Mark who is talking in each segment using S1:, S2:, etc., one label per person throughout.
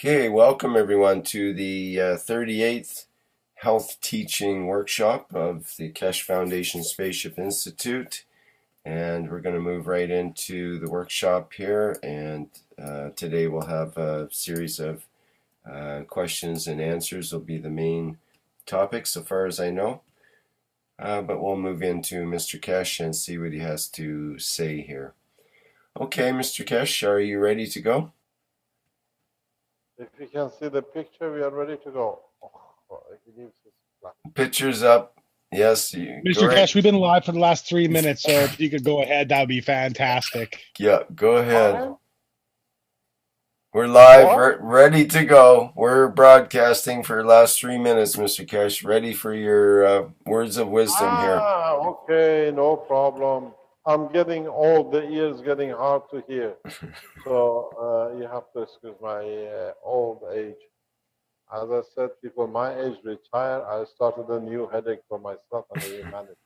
S1: Okay, welcome everyone to the 38th Health Teaching Workshop of the Keshe Foundation Spaceship Institute. And we're going to move right into the workshop here. And today we'll have a series of questions and answers will be the main topic so far as I know. But we'll move into Mr. Keshe and see what he has to say here. Okay, Mr. Keshe, are you ready to go?
S2: If you can see the picture, we are ready to go.
S1: Picture's up. Yes,
S3: Mr. Keshe, we've been live for the last 3 minutes, so if you could go ahead, that would be fantastic.
S1: Yeah, go ahead. We're live, ready to go. We're broadcasting for the last 3 minutes, Mr. Keshe. Ready for your words of wisdom here.
S2: Okay, no problem. I'm getting old. The ears getting hard to hear. So you have to excuse my old age. As I said, people my age retire. I started a new headache for myself and we managed.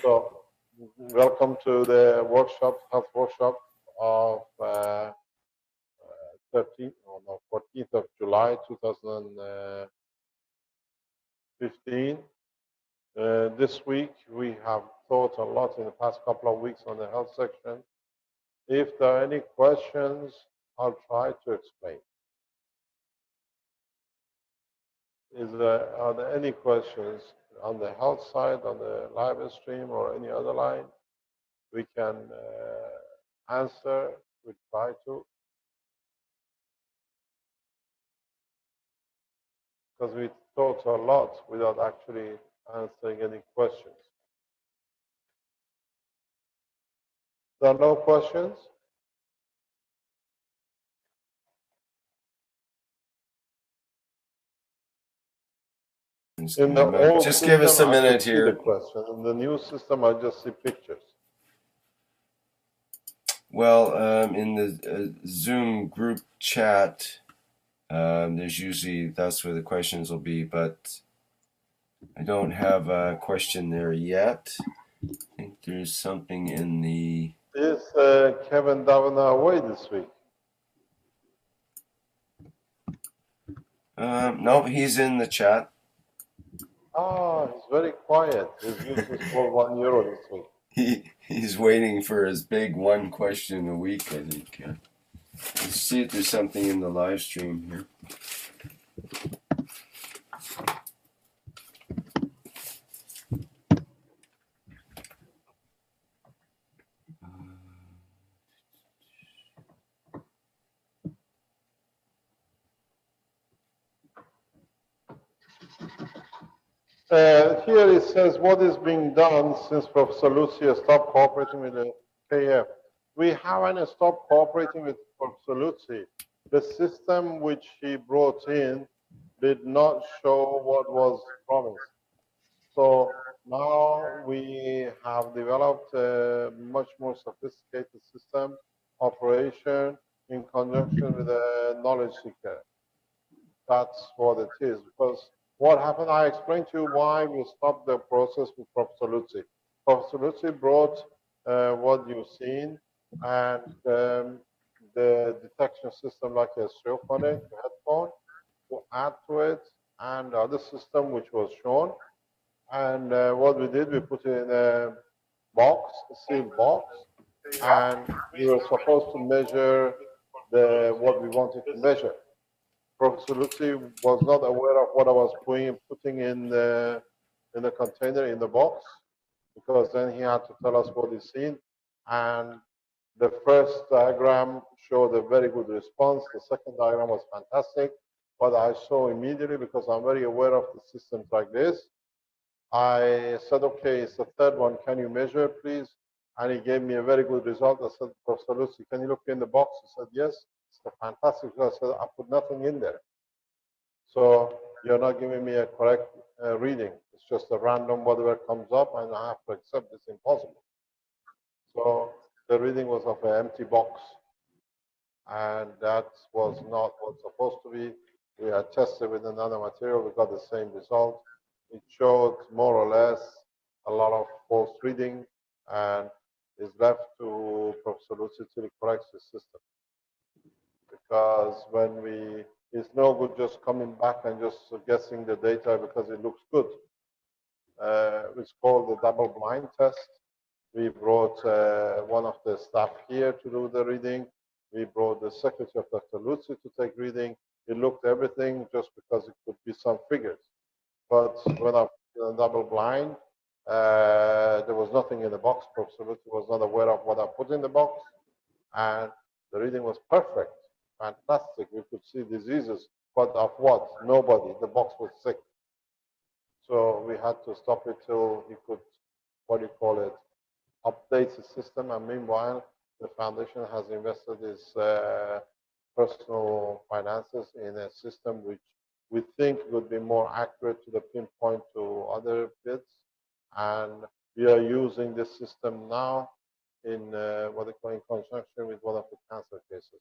S2: So welcome to the workshop, health workshop of 14th of July 2015. This week we have thought a lot in the past couple of weeks on the health section. If there are any questions, I'll try to explain. Are there any questions on the health side, on the live stream, or any other line? We can answer. We try to. Because we thought a lot without actually answering any questions. There are no questions?
S1: Just give us a minute here.
S2: The question. In the new system, I just see pictures.
S1: Well, in the Zoom group chat, there's usually, that's where the questions will be, but I don't have a question there yet. I think there's something in the...
S2: Is Kevin Davina away this week?
S1: No, he's in the chat.
S2: Oh, he's very quiet. His news is for €1 this week.
S1: He's waiting for his big one question a week, I think. Let's see if there's something in the live stream here.
S2: Here it says, what is being done since Professor Lucia stopped cooperating with the KF? We haven't stopped cooperating with Professor Lucia. The system which he brought in did not show what was promised. So now we have developed a much more sophisticated system operation in conjunction with a knowledge seeker. That's what it is. Because what happened, I explained to you why we stopped the process with Professor Lucia. Professor Lucia brought what you've seen and the detection system like a stereophonic headphone to add to it, and the other system which was shown. And what we did, we put it in a box, a sealed box, and we were supposed to measure what we wanted to measure. Professor Lucia was not aware of what I was putting in the container, in the box, because then he had to tell us what he's seen. And the first diagram showed a very good response. The second diagram was fantastic. But I saw immediately, because I'm very aware of the systems like this, I said, okay, it's the third one. Can you measure, please? And he gave me a very good result. I said, Professor Lucia, can you look in the box? He said, yes. It's a fantastic result. I said, I put nothing in there. So you're not giving me a correct reading. It's just a random whatever comes up, and I have to accept it's impossible. So the reading was of an empty box. And that was not what's supposed to be. We had tested with another material. We got the same result. It showed more or less a lot of false reading, and is left to Professor Lucia to correct the system. Because when we It's no good just coming back and just guessing the data because it looks good. It's called the double blind test. We brought one of the staff here to do the reading. We brought the secretary of Dr. Lutzi to take reading. He looked everything just because it could be some figures. But when I was double blind, there was nothing in the box. Professor Lutzi was not aware of what I put in the box. And the reading was perfect, fantastic. We could see diseases, but of what? Nobody. The box was sick. So we had to stop it till he could, what do you call it, update the system. And meanwhile, the foundation has invested its personal finances in a system which we think would be more accurate to the pinpoint to other bits. And we are using this system now in what they call in conjunction with one of the cancer cases.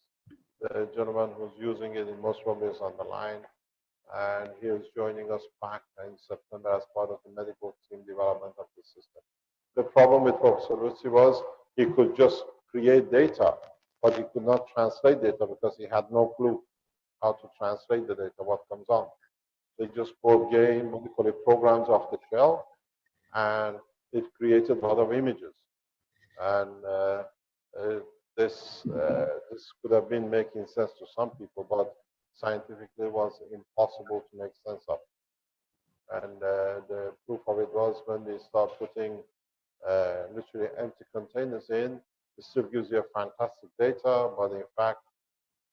S2: The gentleman who's using it in most probably is on the line, and he is joining us back in September as part of the medical team development of the system. The problem with Professor Lutzi was he could just create data, but he could not translate data because he had no clue how to translate the data, what comes on. They just brought game, what we call it, programs off the shelf, and it created a lot of images. And this could have been making sense to some people, but scientifically it was impossible to make sense of. And the proof of it was when we start putting literally empty containers in, it still gives you a fantastic data, but in fact,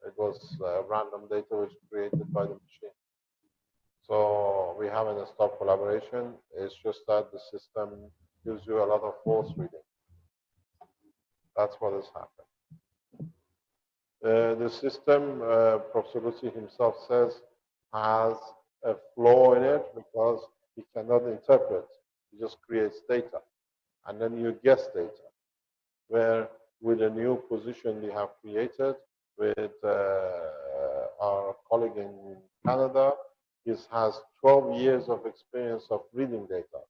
S2: it was random data which created by the machine. So we haven't stopped collaboration. It's just that the system gives you a lot of false reading. That's what has happened. The system, Professor Lutzi himself says, has a flaw in it because he cannot interpret. He just creates data. And then you guess data. Where with a new position we have created with our colleague in Canada, he has 12 years of experience of reading data.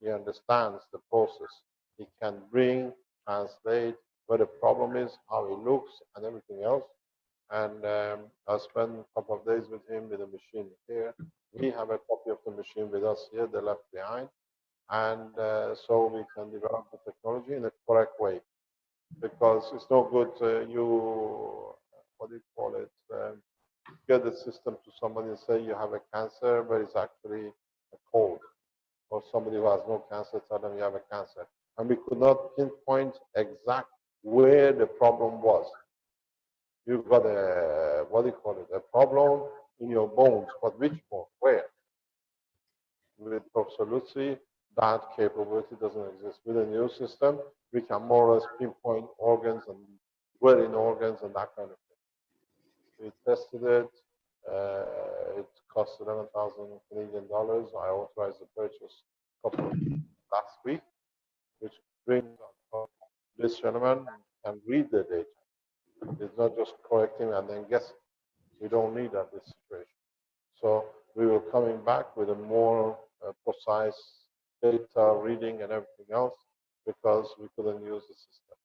S2: He understands the process. He can bring, translate where the problem is, how it looks, and everything else. And I spent a couple of days with him with the machine here. We have a copy of the machine with us here, they left behind. And so we can develop the technology in a correct way. Because it's no good you, what do you call it, get the system to somebody and say you have a cancer, but it's actually a cold. Or somebody who has no cancer, tell them you have a cancer. And we could not pinpoint exact where the problem was. You've got a, what do you call it, a problem in your bones, but which bone, where? With Professor Lutzi, that capability doesn't exist. With a new system, we can more or less pinpoint organs and where in organs and that kind of thing. We tested it. It cost 11,000 Canadian dollars. I authorized the purchase a couple of last week, which brings this gentleman can read the data. It's not just correcting and then guessing. We don't need that in this situation. So we were coming back with a more precise data reading and everything else because we couldn't use the system.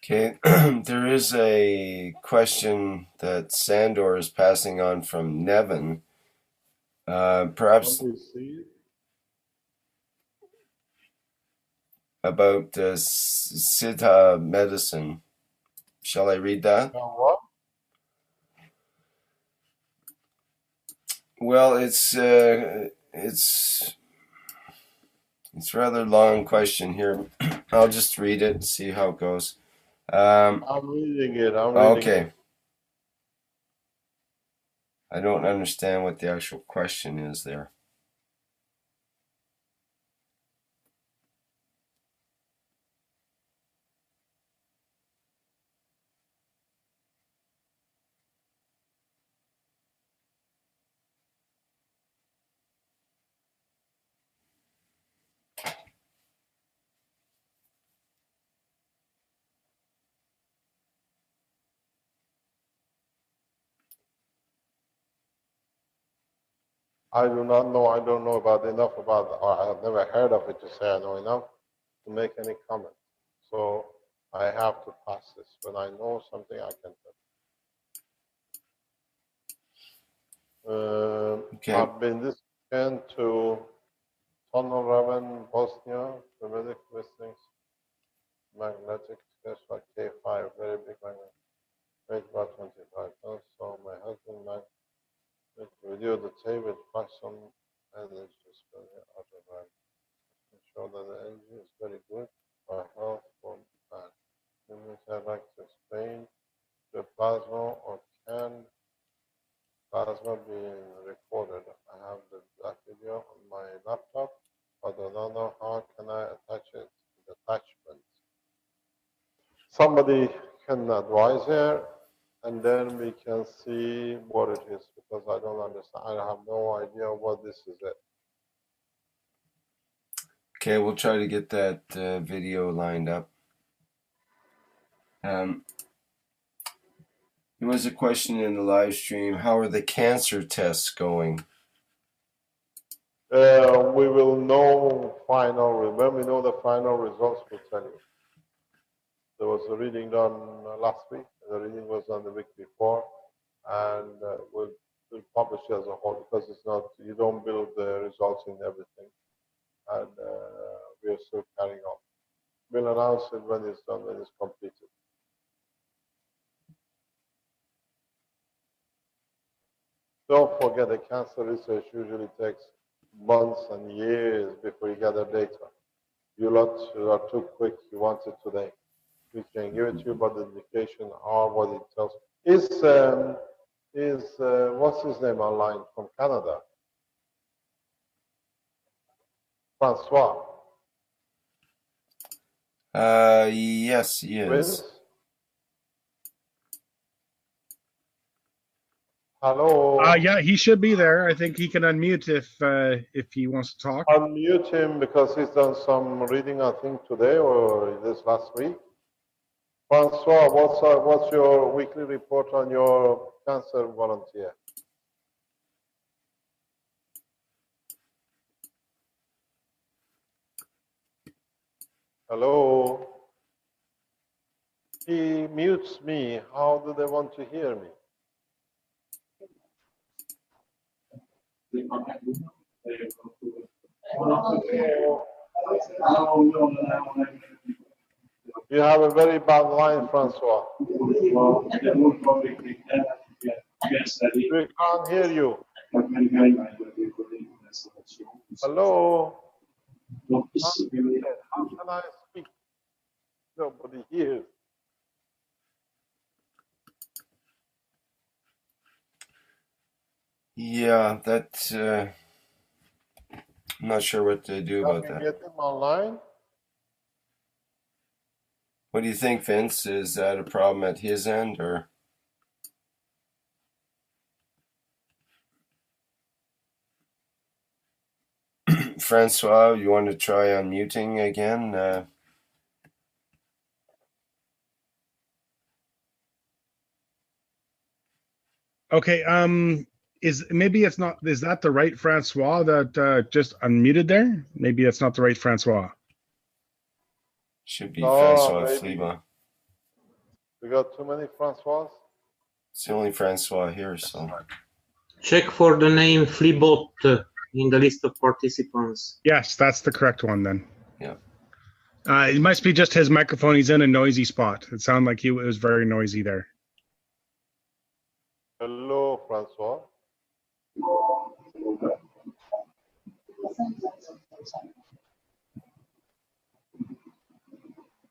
S1: Okay, there is a question that Sandor is passing on from Nevin. Perhaps about Siddha medicine. Shall I read that?
S2: What?
S1: Well, it's rather long question here. I'll just read it and see how it goes.
S2: I'm reading it.
S1: Okay. I don't understand what the actual question is there.
S2: I do not know. I don't know about enough about, or I have never heard of it to say I know enough to make any comment. So I have to pass this. When I know something, I can tell.
S1: Okay.
S2: I've been this weekend to Tunnel Raven, Bosnia, the medic listings, magnetic test like K5, very big magnet, weight about 25 tons. So my husband magnetic video the tape with fashion energy spending out of right. Show that the energy is very good for health for man. I'd like to explain the plasma or canned plasma being recorded. I have that video on my laptop, but I don't know how can I attach it to the attachment. Somebody can advise here, and then we can see what it is, because I don't understand. I have no idea what this is.
S1: Okay, we'll try to get that video lined up. There was a question in the live stream. How are the cancer tests going?
S2: We will know when we know the final results, we'll tell you. There was a reading done last week. The reading was done the week before, and we'll publish it as a whole, because it's not, you don't build the results in everything, and we are still carrying on. We'll announce it when it's done, when it's completed. Don't forget, the cancer research usually takes months and years before you gather data. You lot are too quick. You want it today. We can give it to you, but the indication are what it tells. Is what's his name online from Canada? Francois.
S1: Yes, he is.
S2: Hello.
S3: Yeah, he should be there. I think he can unmute if he wants to talk.
S2: Unmute him, because he's done some reading, I think, today or this last week. Francois, what's your weekly report on your cancer volunteer? Hello. He mutes me. How do they want to hear me? You have a very bad line, Francois. We can't hear you. Hello. How can I speak? Nobody hears.
S1: Yeah, that's. I'm not sure what to do about that.
S2: Get him online.
S1: What do you think, Vince? Is that a problem at his end, or? Francois, you want to try unmuting again?
S3: Okay. Is that the right Francois that just unmuted there? Maybe that's not the right Francois.
S1: Should be Francois Fleba.
S2: We got too many Francois.
S1: It's the only Francois here, so.
S4: Check for the name Flebot in the list of participants.
S3: Yes, that's the correct one then.
S1: Yeah.
S3: It must be just his microphone. He's in a noisy spot. It sounded like it was very noisy there.
S2: Hello, Francois.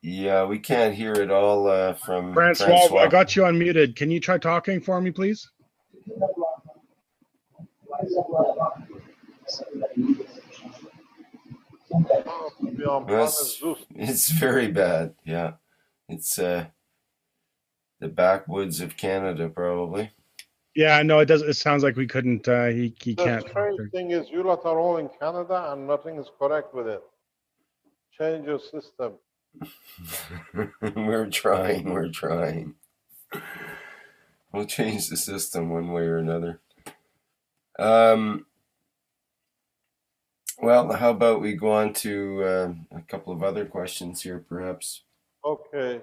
S1: Yeah, we can't hear it all from
S3: Francois. I got you unmuted. Can you try talking for me, please?
S1: It's very bad. Yeah, it's the backwoods of Canada, probably.
S3: Yeah, no, it does. It sounds like we couldn't. He can't.
S2: The strange thing is, you lot are all in Canada, and nothing is correct with it. Change your system.
S1: We're trying. We'll change the system one way or another. Well, how about we go on to a couple of other questions here, perhaps.
S2: Okay,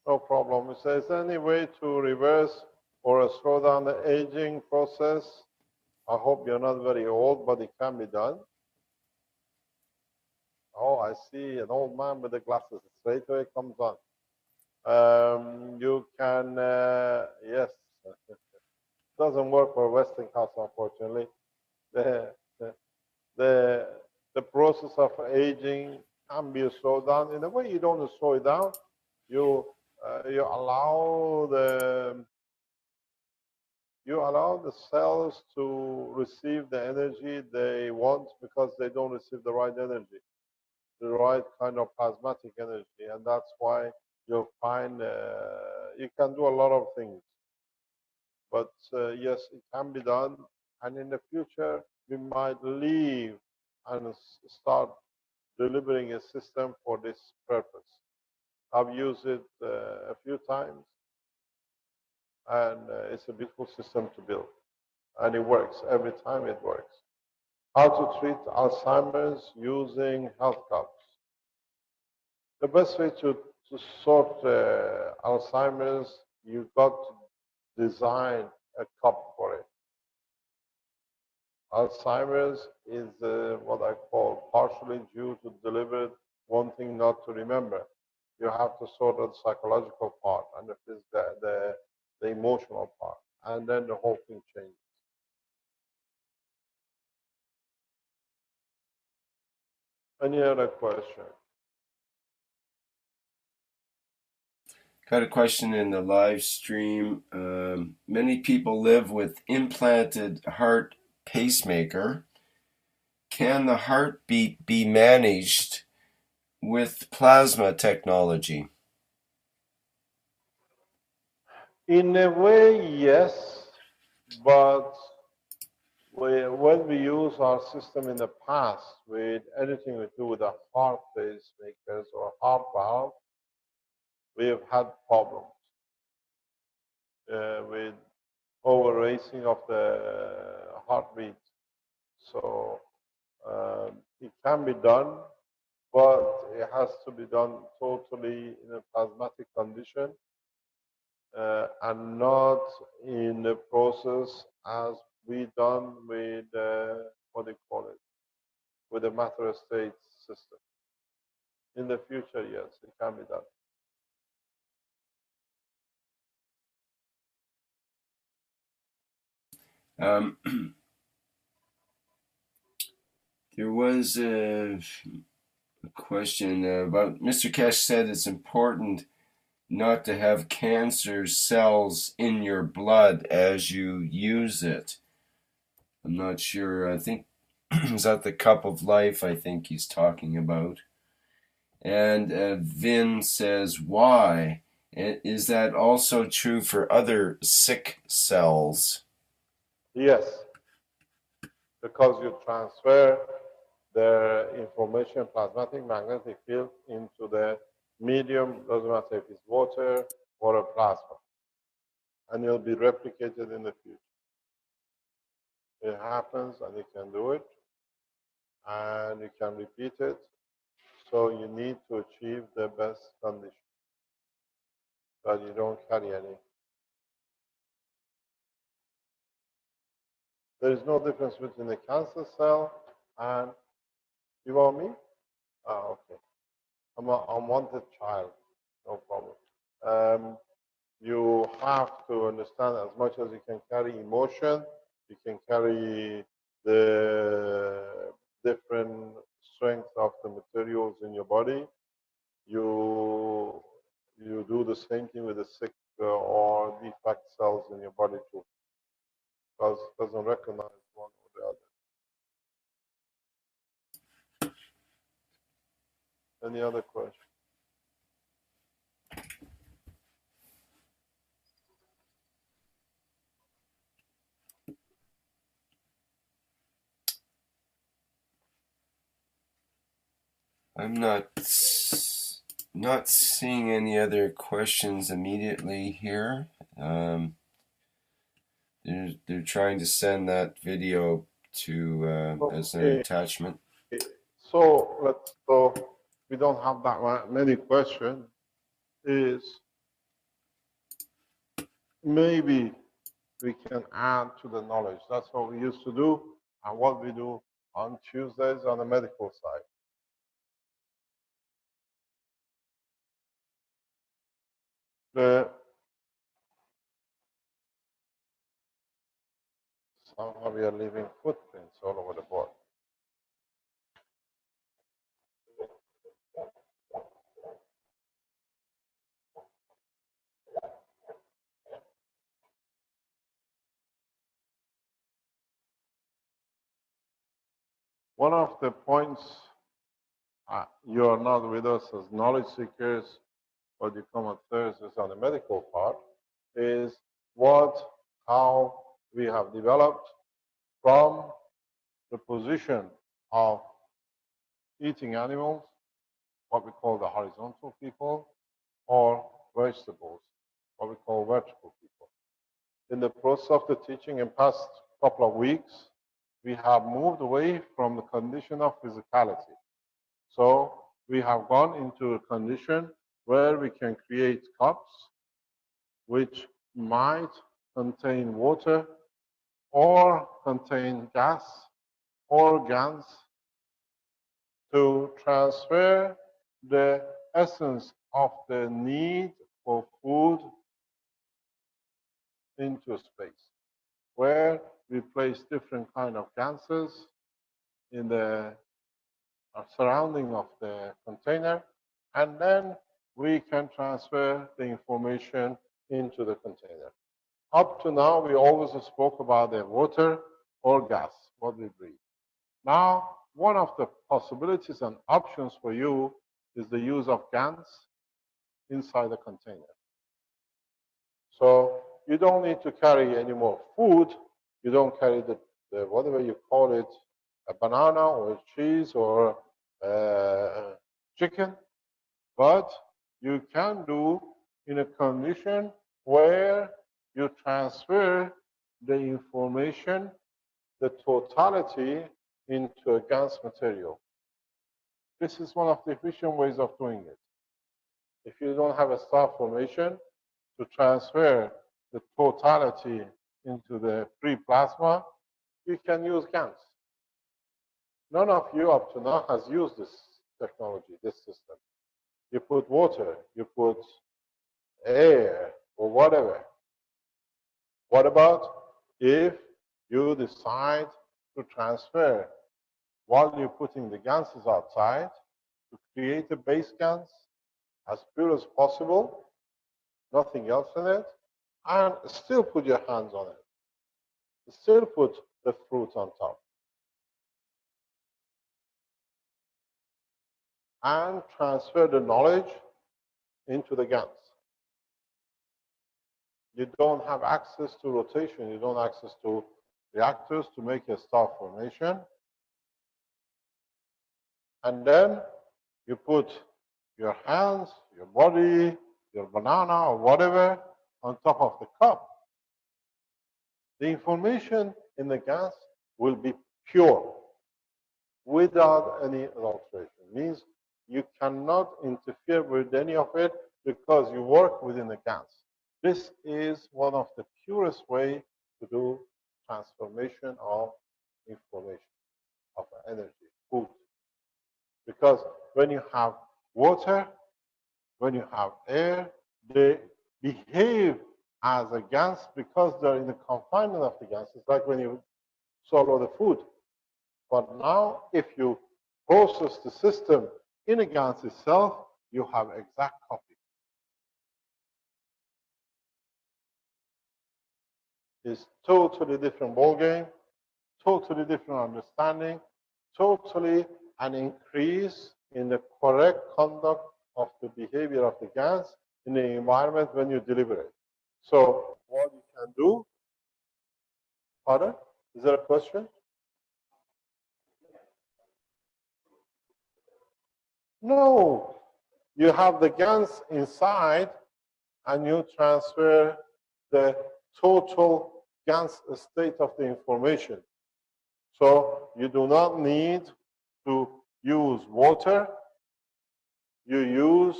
S2: no problem. It says, any way to reverse or slow down the aging process? I hope you're not very old, but it can be done. Oh, I see an old man with the glasses. Straight away comes on. You can, yes, doesn't work for Westinghouse, unfortunately. The, the, the, the process of aging can be slowed down. In a way, you don't slow it down. You allow the cells to receive the energy they want because they don't receive the right energy, the right kind of plasmatic energy, and that's why you'll find you can do a lot of things. But yes, it can be done, and in the future we might leave and start delivering a system for this purpose. I've used it a few times, and it's a beautiful system to build, and it works every time. It works. How to treat Alzheimer's using health cups. The best way to sort Alzheimer's, you've got to design a cup for it. Alzheimer's is what I call partially due to deliberate wanting not to remember. You have to sort out the psychological part and the emotional part, and then the whole thing changes. Any other question?
S1: Got a question in the live stream. Many people live with implanted heart pacemaker. Can the heartbeat be managed with plasma technology?
S2: In a way, yes, but when we use our system in the past with anything we do with the heart pacemakers or heart valve, we have had problems with over racing of the heartbeat. So it can be done, but it has to be done totally in a plasmatic condition and not in the process as we done with what do you call it, with the matter state system. In the future, yes, it can be done.
S1: There was a question about Mr. Keshe said it's important not to have cancer cells in your blood as you use it. I'm not sure. I think is that the cup of life I think he's talking about. And Vin says, why? Is that also true for other sick cells?
S2: Yes, because you transfer the information, plasmatic magnetic field, into the medium, doesn't matter if it's water or a plasma, and it'll be replicated in the future. It happens, and you can do it, and you can repeat it. So you need to achieve the best condition, that you don't carry any. There is no difference between the cancer cell and, you want me? Ah, okay. I'm an unwanted child, no problem. You have to understand as much as you can carry emotion, you can carry the different strength of the materials in your body. You do the same thing with the sick or defect cells in your body too, because it doesn't recognize one or the other. Any other question?
S1: I'm not seeing any other questions immediately here. They're trying to send that video to as an attachment.
S2: So we don't have that many questions. Is maybe we can add to the knowledge. That's what we used to do and what we do on Tuesdays on the medical side. Somehow we are leaving footprints all over the board. One of the points you are not with us as knowledge seekers, but you come on Thursdays on the medical part, is how we have developed from the position of eating animals, what we call the horizontal people, or vegetables, what we call vertical people. In the process of the teaching in past couple of weeks, we have moved away from the condition of physicality. So we have gone into a condition where we can create cups which might contain water or contain gas or GANs to transfer the essence of the need for food into space, where we place different kind of gases in the surrounding of the container, and then we can transfer the information into the container. Up to now, we always spoke about the water or gas, what we breathe. Now, one of the possibilities and options for you is the use of GANs inside the container. So you don't need to carry any more food. You don't carry the whatever you call it, a banana or cheese or chicken, but you can do in a condition where you transfer the information, the totality, into a GANs material. This is one of the efficient ways of doing it. If you don't have a star formation, to transfer the totality into the free plasma, you can use GANs. None of you up to now has used this technology, this system. You put water, you put air, or whatever. What about if you decide to transfer while you're putting the gases outside to create a base GANs as pure as possible, nothing else in it, and still put your hands on it. Still put the fruit on top. And transfer the knowledge into the GANs. You don't have access to rotation. You don't have access to reactors to make a star formation. And then you put your hands, your body, your banana, or whatever on top of the cup. The information in the gas will be pure without any alteration. Means you cannot interfere with any of it because you work within the gas. This is one of the purest way to do transformation of information, of energy, food. Because when you have water, when you have air, they behave as a gas because they're in the confinement of the gas. It's like when you swallow the food. But now, if you process the system in a gas itself, you have exact copy. It's totally different ballgame, totally different understanding, totally an increase in the correct conduct of the behavior of the gas in the environment when you deliver it. So what you can do, pardon? Is there a question? No, you have the GANs inside and you transfer the total GANs state of the information. So you do not need to use water, you use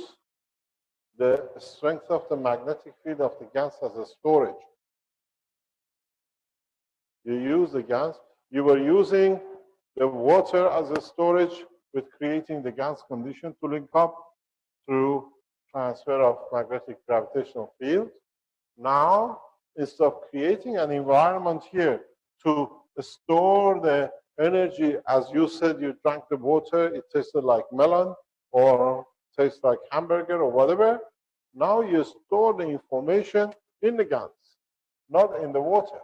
S2: the strength of the magnetic field of the gas as a storage. You use the gas. You were using the water as a storage with creating the gas condition to link up through transfer of magnetic gravitational field. Now, instead of creating an environment here to store the energy, as you said, you drank the water, it tasted like melon or tastes like hamburger or whatever. Now you store the information in the gas, not in the water.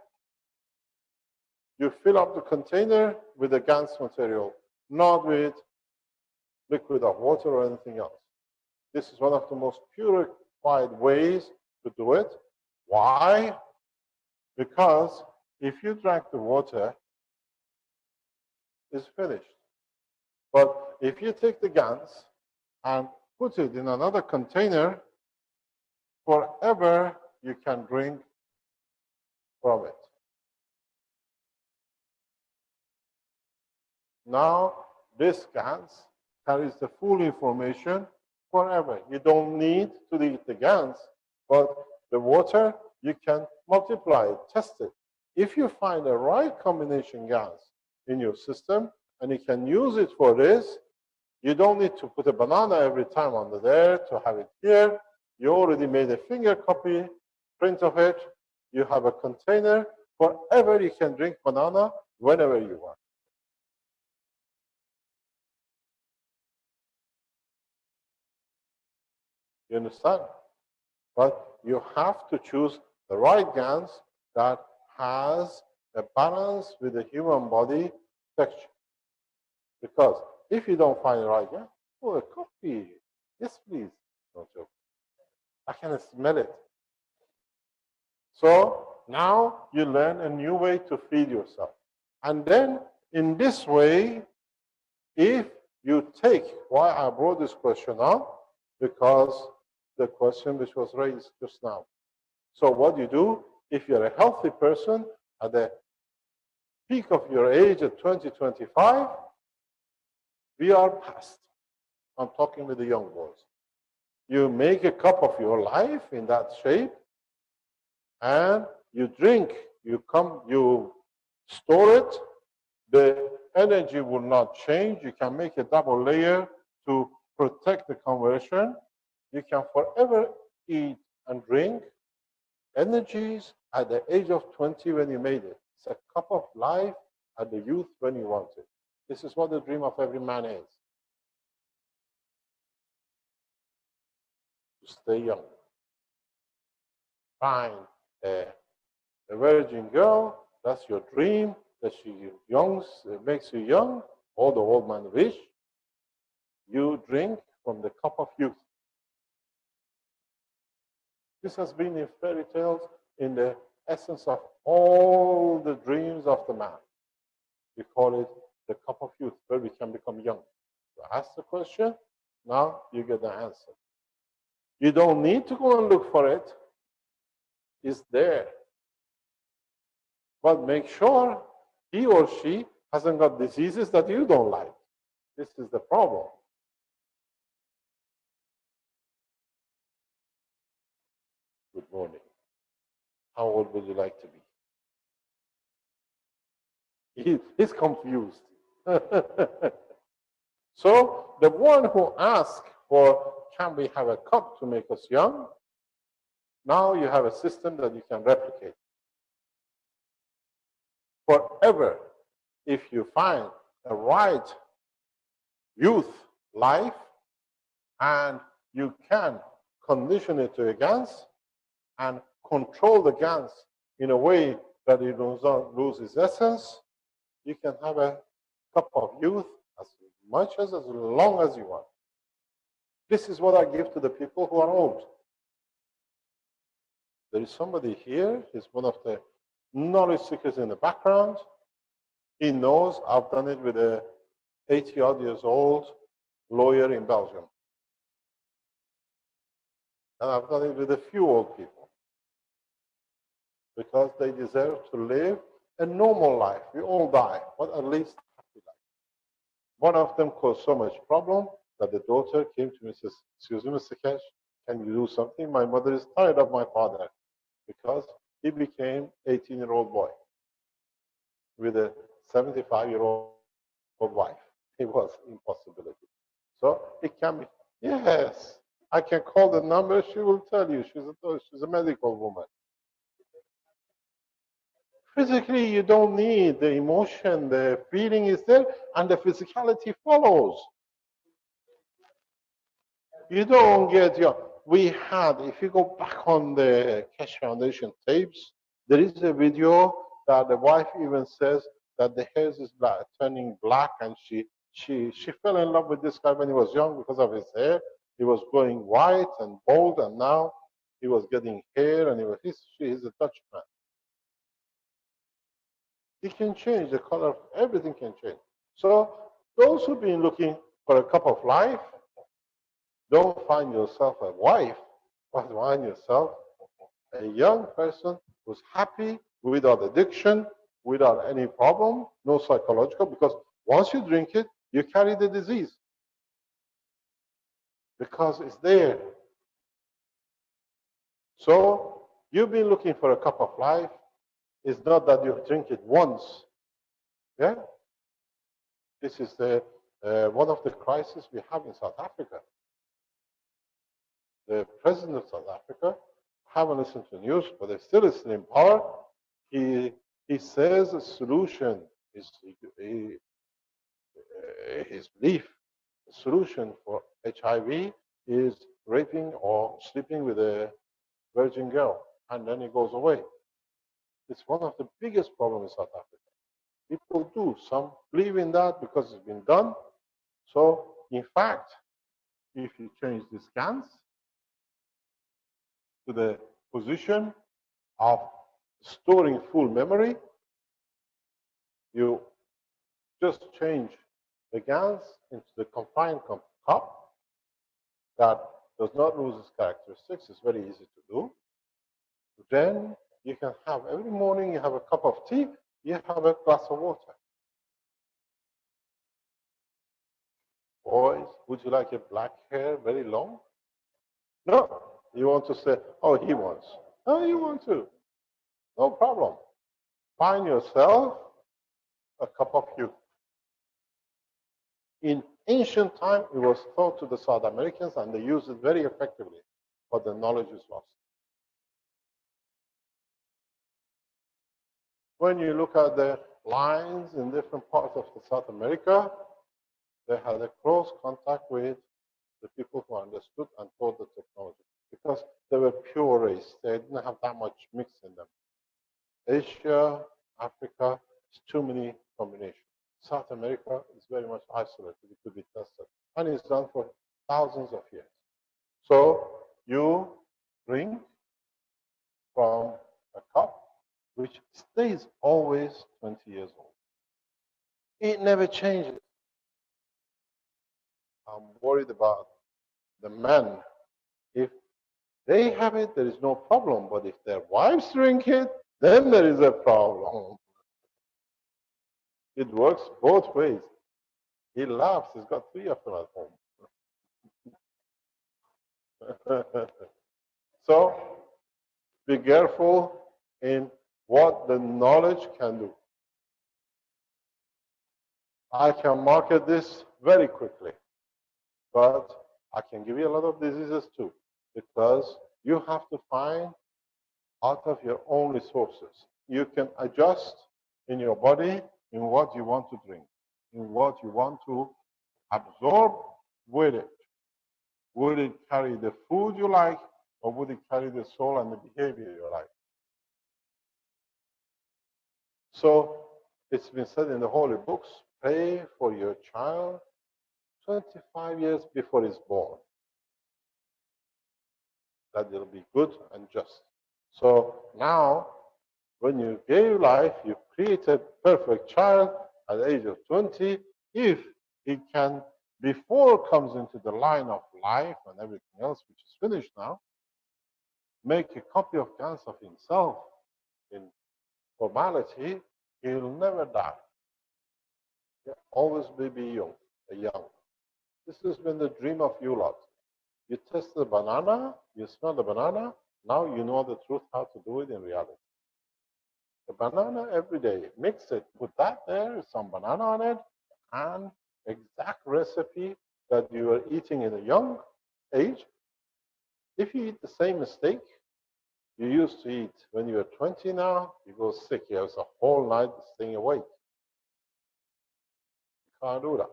S2: You fill up the container with the gas material, not with liquid of water or anything else. This is one of the most purified ways to do it. Why? Because if you drank the water, it's finished. But if you take the gas and put it in another container, forever you can drink from it. Now, this gas carries the full information forever. You don't need to eat the gas, but the water, you can multiply it, test it. If you find the right combination gas in your system and you can use it for this, you don't need to put a banana every time under there to have it here. You already made a finger copy, print of it. You have a container. Forever you can drink banana whenever you want. You understand? But you have to choose the right gas that has a balance with the human body texture. Because if you don't find the right gas, oh, a coffee. Yes, please. No joke. I can smell it. So now you learn a new way to feed yourself. And then in this way, if you take, why I brought this question up, because the question which was raised just now. So what you do, if you're a healthy person at the peak of your age at 20, 25, we are past. I'm talking with the young boys. You make a cup of your life in that shape, and you drink, you store it, the energy will not change. You can make a double layer to protect the conversion. You can forever eat and drink energies at the age of 20 when you made it. It's a cup of life at the youth when you want it. This is what the dream of every man is. To stay young. Find a virgin girl, that's your dream, that she young, makes you young, all the old man wish. You drink from the cup of youth. This has been in fairy tales in the essence of all the dreams of the man. We call it the cup of youth, where we can become young. You ask the question, now you get the answer. You don't need to go and look for it. It's there. But make sure he or she hasn't got diseases that you don't like. This is the problem. Good morning. How old would you like to be? He's confused. So the one who asked for, can we have a cup to make us young? Now you have a system that you can replicate. Forever, if you find the right youth life and you can condition it to a gas and control the gas in a way that it does not lose its essence, you can have a cup of youth as much as long as you want. This is what I give to the people who are old. There is somebody here, he's one of the knowledge seekers in the background. He knows I've done it with a 80-odd years old lawyer in Belgium. And I've done it with a few old people. Because they deserve to live a normal life. We all die, but at least a happy life. One of them caused so much problem that the daughter came to me and says, "Excuse me, Mr. Keshe, can you do something? My mother is tired of my father because he became 18-year-old boy with a 75-year-old wife. It was impossibility. So it can be, yes, I can call the number. She will tell you. She's a medical woman. Physically, you don't need the emotion. The feeling is there, and the physicality follows. You don't get your. We had, if you go back on the Keshe Foundation tapes, there is a video that the wife even says that the hair is black, turning black, and she fell in love with this guy when he was young because of his hair. He was going white and bold, and now he was getting hair, and he's a Dutch man. He can change the color, everything can change. So those who've been looking for a cup of life, don't find yourself a wife, but find yourself a young person who's happy, without addiction, without any problem, no psychological, because once you drink it, you carry the disease. Because it's there. So you've been looking for a cup of life. It's not that you drink it once. Yeah? This is the one of the crises we have in South Africa. The president of South Africa, haven't listened to the news, but he's still in power. He says a solution is his belief. The solution for HIV is raping or sleeping with a virgin girl, and then it goes away. It's one of the biggest problems in South Africa. People do. Some believe in that because it's been done. So, in fact, if you change the scans to the position of storing full memory, you just change the GANs into the confined cup that does not lose its characteristics. It's very easy to do. Then you can have, every morning you have a cup of tea, you have a glass of water. Boys, would you like your black hair very long? No. You want to say, oh, he wants. No, you want to. No problem. Find yourself a cup of youth. In ancient time, it was taught to the South Americans, and they used it very effectively, but the knowledge is lost. When you look at the lines in different parts of South America, they had a close contact with the people who understood and taught the technology, because they were pure race. They didn't have that much mix in them. Asia, Africa, it's too many combinations. South America is very much isolated. It could be tested. And it's done for thousands of years. So you drink from a cup which stays always 20 years old. It never changes. I'm worried about the men. If they have it, there is no problem. But if their wives drink it, then there is a problem. It works both ways. He laughs. He's got 3 of them at home. So be careful in what the knowledge can do. I can market this very quickly, but I can give you a lot of diseases too, because you have to find out of your own resources. You can adjust in your body in what you want to drink, in what you want to absorb with it. Would it carry the food you like, or would it carry the soul and the behavior you like? So it's been said in the holy books, pray for your child 25 years before he's born, that it'll be good and just. So now, when you gave life, you created a perfect child at the age of 20. If he can, before comes into the line of life and everything else, which is finished now, make a copy of GANs of himself in formality, he'll never die. He'll always be young. young. This has been the dream of you lot. You test the banana, you smell the banana, now you know the truth how to do it in reality. The banana every day, mix it, put that there, some banana on it, and exact recipe that you were eating in a young age. If you eat the same mistake you used to eat when you were 20 now, you go sick. You have a whole night staying awake. You can't do that.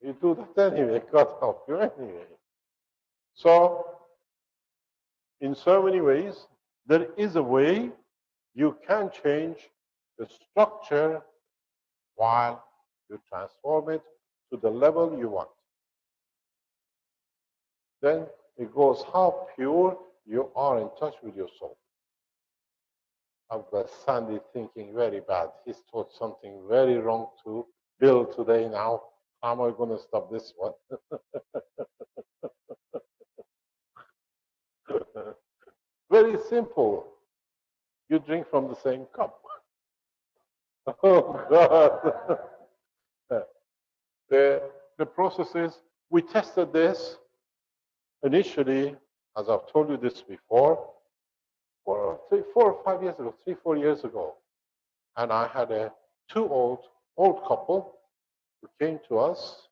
S2: You do that anyway, it can't help you anyway. So, in so many ways, there is a way you can change the structure while you transform it to the level you want. Then it goes how pure you are in touch with your soul. I've got Sandy thinking very bad. He's taught something very wrong to Bill today now. How am I going to stop this one? Very simple. You drink from the same cup. Oh, God. The process is, we tested this initially, as I've told you this before, 4 or 5 years ago, 3, 4 years ago. And I had two old couple who came to us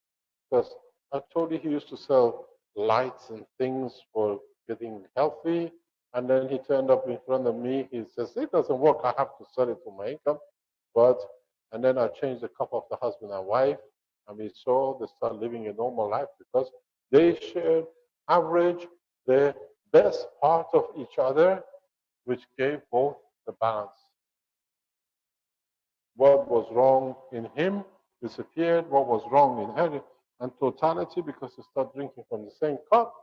S2: because I told you he used to sell lights and things for getting healthy. And then he turned up in front of me. He says, it doesn't work. I have to sell it for my income. And then I changed the cup of the husband and wife. And we saw they start living a normal life because they shared average the best part of each other, which gave both the balance. What was wrong in him disappeared. What was wrong in her, and totality, because they started drinking from the same cup,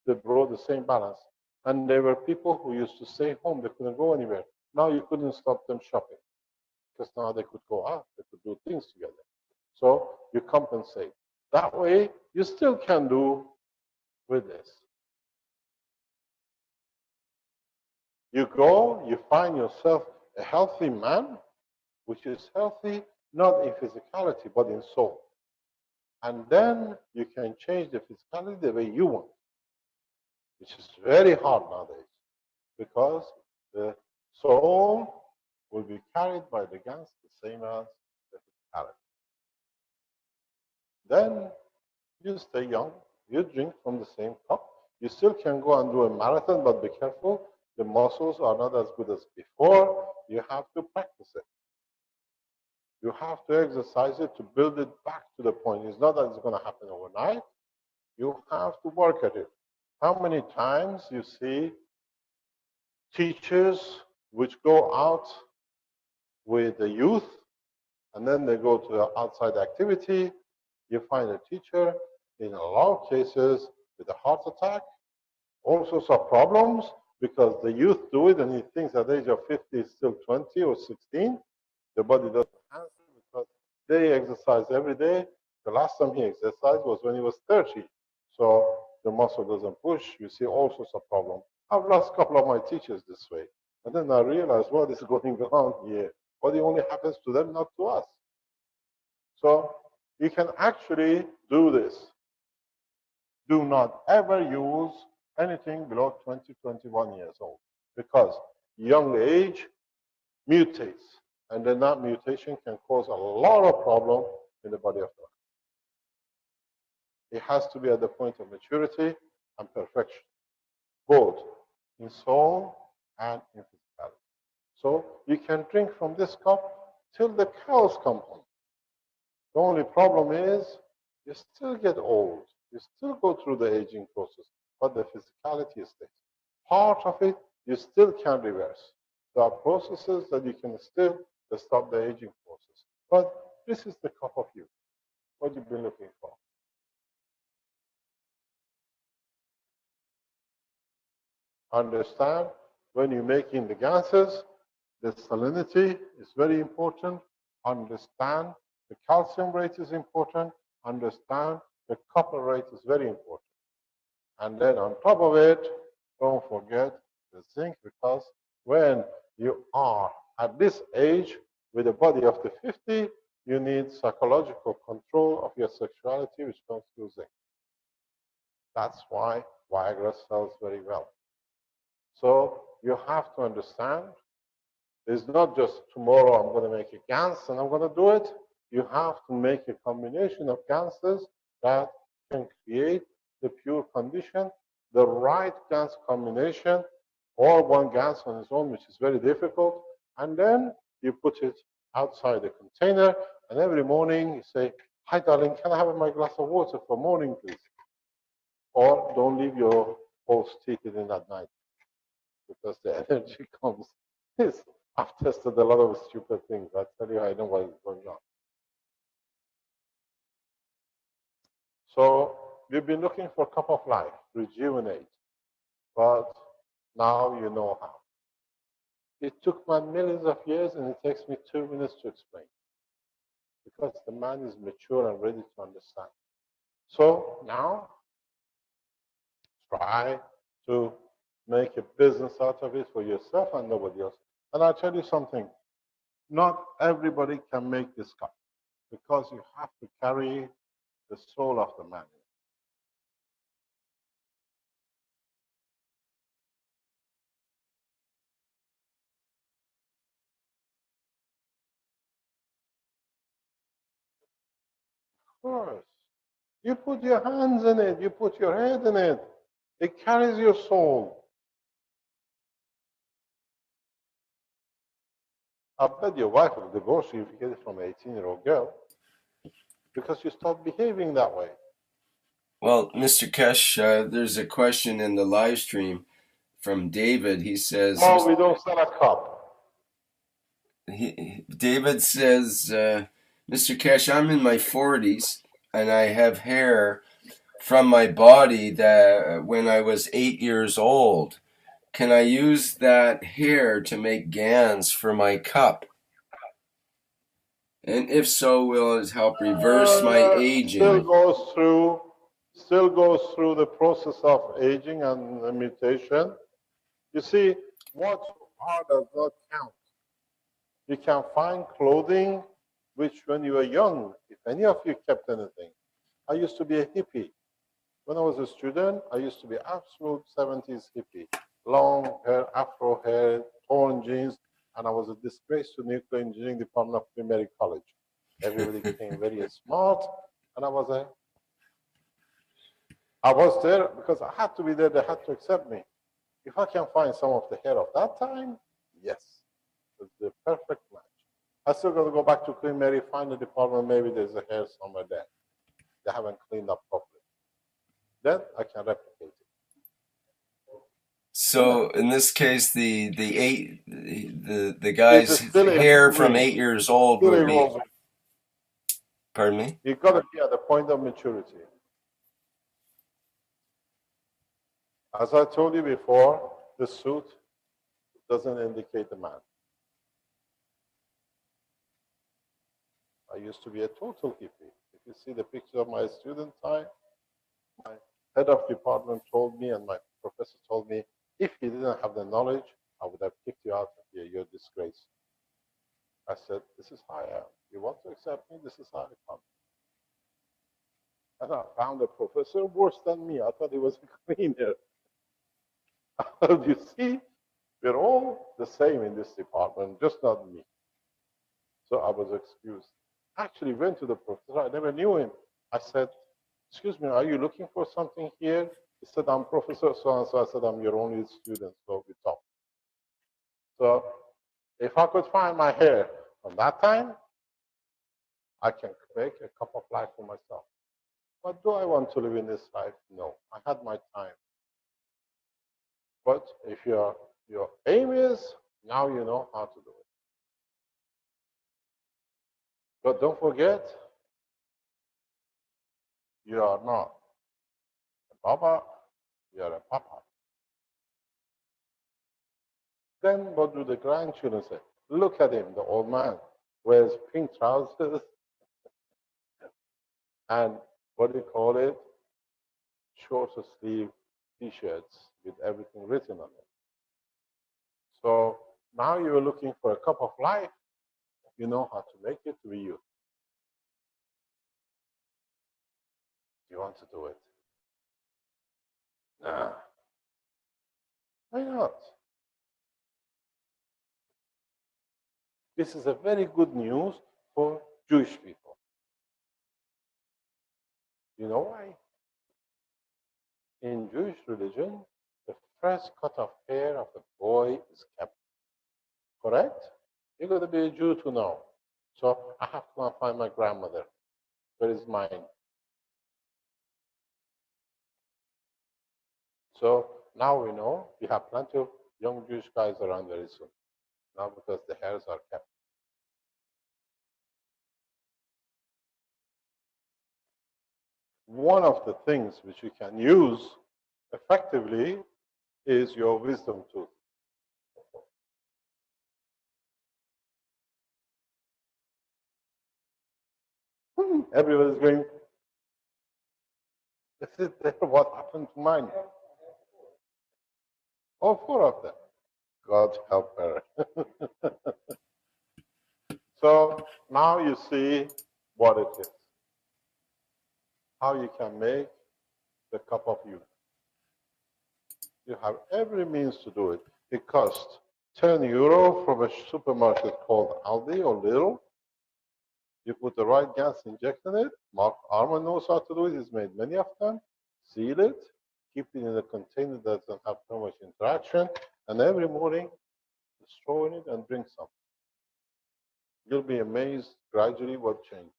S2: they brought the same balance. And there were people who used to stay home. They couldn't go anywhere. Now you couldn't stop them shopping because now they could go out. They could do things together. So you compensate. That way, you still can do with this. You go, you find yourself a healthy man, which is healthy not in physicality, but in soul. And then you can change the physicality the way you want, which is very hard nowadays, because the soul will be carried by the gans the same as the physicality. Then you stay young, you drink from the same cup. You still can go and do a marathon, but be careful. The muscles are not as good as before. You have to practice it. You have to exercise it to build it back to the point. It's not that it's going to happen overnight. You have to work at it. How many times you see teachers which go out with the youth and then they go to the outside activity? You find a teacher in a lot of cases with a heart attack, all sorts of problems, because the youth do it and he thinks at the age of 50 is still 20 or 16. The body doesn't answer because they exercise every day. The last time he exercised was when he was 30. So the muscle doesn't push. You see all sorts of problems. I've lost a couple of my teachers this way. And then I realized what is going on here. But it only happens to them, not to us. So you can actually do this. Do not ever use anything below 20, 21 years old, because young age mutates, and then that mutation can cause a lot of problem in the body of the man. It has to be at the point of maturity and perfection, both in soul and in physicality. So you can drink from this cup till the cows come home. The only problem is you still get old. You still go through the aging process, but the physicality stays. Part of it you still can reverse. There are processes that you can still stop the aging process. But this is the cup of you, what you've been looking for. Understand, when you're making the gases, the salinity is very important. Understand the calcium rate is important. Understand the copper rate is very important. And then on top of it, don't forget the zinc, because when you are at this age with a body of the 50, you need psychological control of your sexuality, which comes through zinc. That's why Viagra sells very well. So you have to understand, it's not just tomorrow I'm going to make a GANS and I'm going to do it. You have to make a combination of GANSes that can create the pure condition, the right GANS combination, or one GANS on its own, which is very difficult. And then you put it outside the container, and every morning you say, "Hi, darling, can I have my glass of water for morning, please?" Or don't leave your host heated in at night, because the energy comes. I've tested a lot of stupid things. I tell you, I know what is going on. So you've been looking for a cup of life, rejuvenate, but now you know how. It took me millions of years, and it takes me 2 minutes to explain, because the man is mature and ready to understand. So now, try to make a business out of it for yourself and nobody else. And I'll tell you something, not everybody can make this cup, because you have to carry the soul of the man. Of course. You put your hands in it, you put your head in it. It carries your soul. I bet your wife will divorce you if you get it from an 18-year-old girl, because you start behaving that way.
S1: Well, Mr. Keshe, there's a question in the live stream from David. He says,
S2: "No, we don't sell a cup."
S1: David says, Mr. Keshe, I'm in my 40s and I have hair from my body that when I was 8 years old. Can I use that hair to make GANs for my cup? And if so, will it help reverse my aging?
S2: Still goes through the process of aging and mutation. You see, what you are does not count. You can find clothing which, when you were young, if any of you kept anything, I used to be a hippie. When I was a student, I used to be absolute 70s hippie. Long hair, afro hair, torn jeans, and I was a disgrace to nuclear engineering department of Queen College. Everybody became very smart, and I was there because I had to be there. They had to accept me. If I can find some of the hair of that time, yes, it's the perfect match. I still got to go back to Queen Mary, find the department. Maybe there's a hair somewhere there. They haven't cleaned up properly. Then I can replicate it.
S1: So in this case, the guy's hair from 8 years old would be. Pardon me?
S2: You got to be at the point of maturity. As I told you before, the suit doesn't indicate the man. I used to be a total hippie. If you see the picture of my student time, my head of department told me, and my professor told me, if you didn't have the knowledge, I would have kicked you out of here. You're a disgrace. I said, this is how I am. You want to accept me? This is how I come. And I found a professor worse than me. I thought he was a cleaner. You see, we're all the same in this department, just not me. So I was excused. I actually went to the professor. I never knew him. I said, excuse me, are you looking for something here? He said, I'm Professor so-and-so. I said, I'm your only student, so we talked. So if I could find my hair from that time, I can make a cup of life for myself. But do I want to live in this life? No. I had my time. But if your aim is, now you know how to do it. But don't forget, you are not a baba, you are a papa. Then what do the grandchildren say? Look at him, the old man wears pink trousers and what do you call it? Shorter sleeve t-shirts with everything written on it. So now you're looking for a cup of life. You know how to make it to be you. want to do it. Nah. Why not? This is a very good news for Jewish people. You know why? In Jewish religion, the first cut of hair of a boy is kept. Correct? You've got to be a Jew to know. So I have to go and find my grandmother. Where is mine? So now we know we have plenty of young Jewish guys around very soon. Now because the hairs are kept. One of the things which you can use effectively is your wisdom tooth. Everybody's going, is it there? What happened to mine? All four of them. God help her. So now you see what it is. How you can make the cup of youth. You have every means to do it. It costs 10 euro from a supermarket called Aldi or Lidl. You put the right gas inject in it. Mark Arman knows how to do it. He's made many of them. Seal it. Keep it in a container that doesn't have too much interaction. And every morning, just throw in it and drink some. You'll be amazed gradually what changes.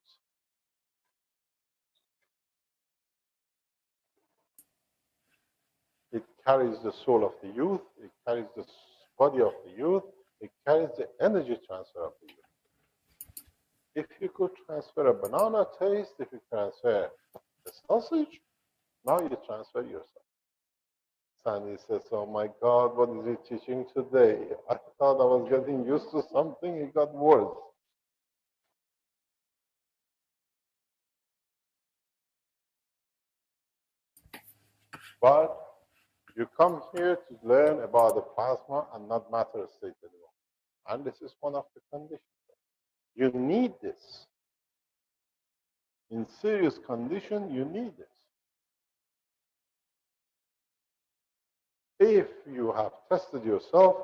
S2: It carries the soul of the youth. It carries the body of the youth. It carries the energy transfer of the youth. If you could transfer a banana taste, if you transfer a sausage, now you transfer yourself. Sandy says, oh my God, what is he teaching today? I thought I was getting used to something, it got worse. But you come here to learn about the plasma and not matter state anymore. And this is one of the conditions. You need this. In serious condition, you need this. If you have tested yourself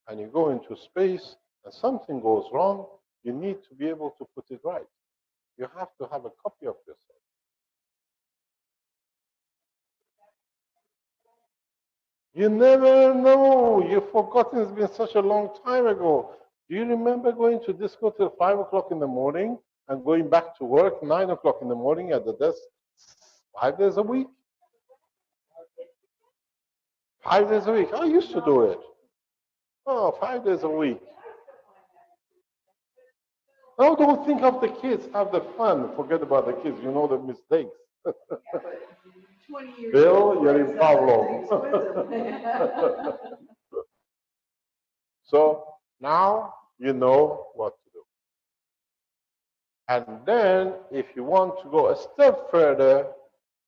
S2: and you go into space and something goes wrong, you need to be able to put it right. You have to have a copy of yourself. You never know. You've forgotten. It's been such a long time ago. Do you remember going to disco till 5 o'clock in the morning and going back to work 9 o'clock in the morning at the desk 5 days a week? 5 days a week. I used to do it. Oh, 5 days a week. Now don't think of the kids. Have the fun. Forget about the kids. You know the mistakes. Bill, you're in problem. So now you know what to do. And then if you want to go a step further,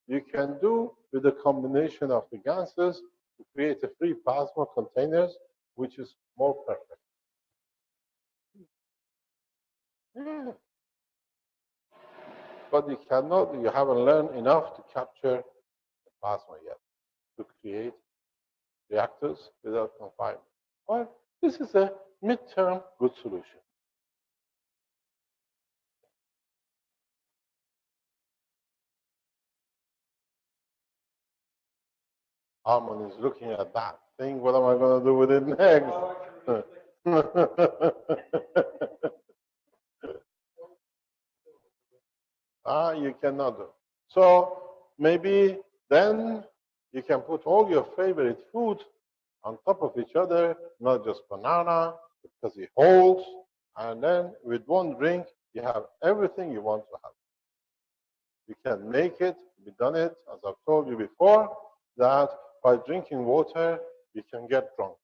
S2: you can do with the combination of the gases to create a free plasma containers, which is more perfect. Yeah. But you cannot, you haven't learned enough to capture the plasma yet, to create reactors without confinement. Well, this is a midterm good solution. Arman is looking at that thing. What am I going to do with it next? You cannot do. So maybe then you can put all your favorite food on top of each other, not just banana, because it holds. And then with one drink, you have everything you want to have. You can make it, we've done it, as I've told you before, that by drinking water, you can get drunk.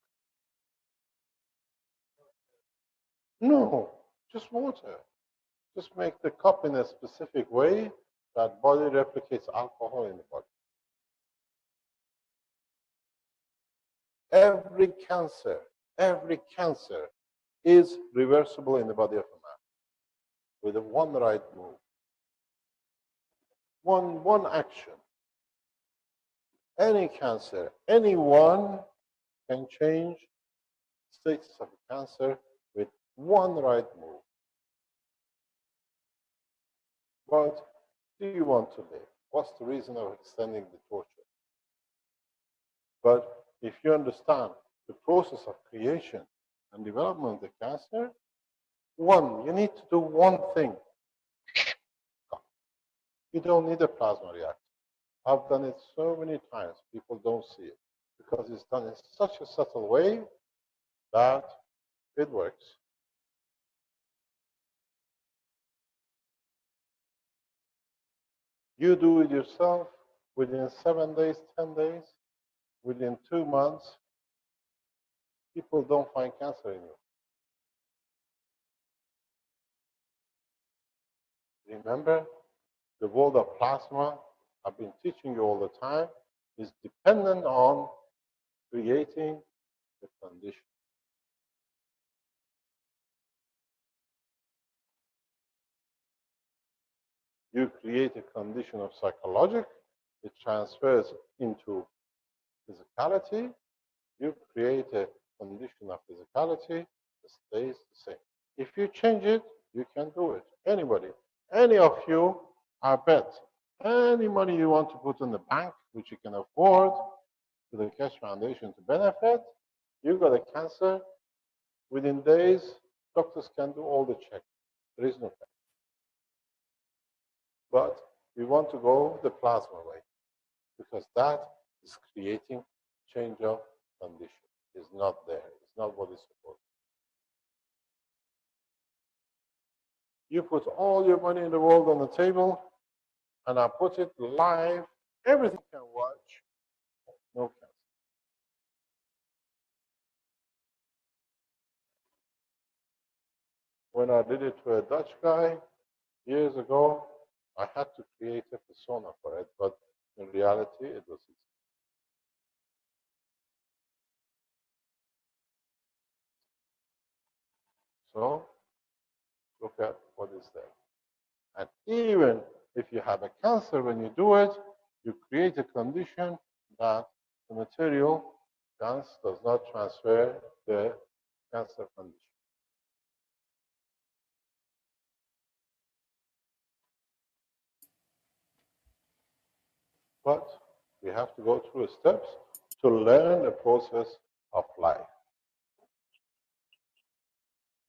S2: No, just water. Just make the cup in a specific way that body replicates alcohol in the body. Every cancer is reversible in the body of a man with one right move. One action. any cancer, anyone can change status of cancer with one right move. But do you want to live? What's the reason of extending the torture? But if you understand the process of creation and development of the cancer, you need to do one thing. You don't need a plasma reactor. I've done it so many times, people don't see it because it's done in such a subtle way that it works. You do it yourself within 7 days, 10 days, within 2 months, people don't find cancer in you. Remember, the world of plasma, I've been teaching you all the time, is dependent on creating the condition. You create a condition of psychologic, it transfers into physicality. You create a condition of physicality, it stays the same. If you change it, you can do it. Anybody, any of you, I bet, any money you want to put in the bank, which you can afford, to the Keshe Foundation to benefit, you got a cancer, within days, doctors can do all the checks. There is no check. But we want to go the plasma way, because that is creating change of condition. It's not there. It's not what it's supposed to be. You put all your money in the world on the table, and I put it live. Everything can watch. No cancer. When I did it to a Dutch guy years ago, I had to create a persona for it, but in reality, it was easy. So, look at what is there. And even if you have a cancer when you do it, you create a condition that the material does not transfer the cancer condition. But we have to go through steps to learn the process of life.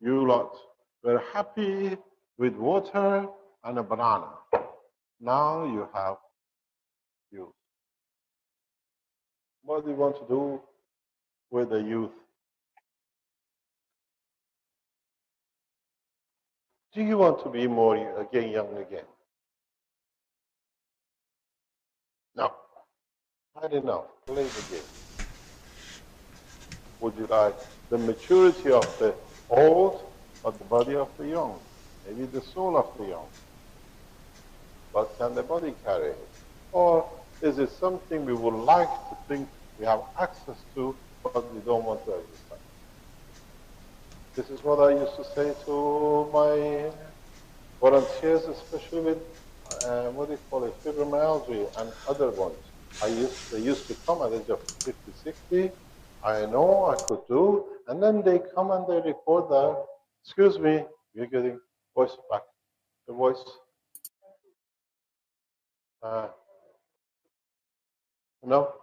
S2: You lot were happy with water and a banana. Now you have youth. What do you want to do with the youth? Do you want to be more young again? No. Had enough. Play the game. Would you like the maturity of the old or the body of the young? Maybe the soul of the young. But can the body carry it? Or is it something we would like to think we have access to, but we don't want to exercise? This is what I used to say to my volunteers, especially with, what do you call it, fibromyalgia and other ones. They used to come at the age of 50, 60. I know I could do, and then they come and they record that, excuse me, you're getting voice back. The voice. No.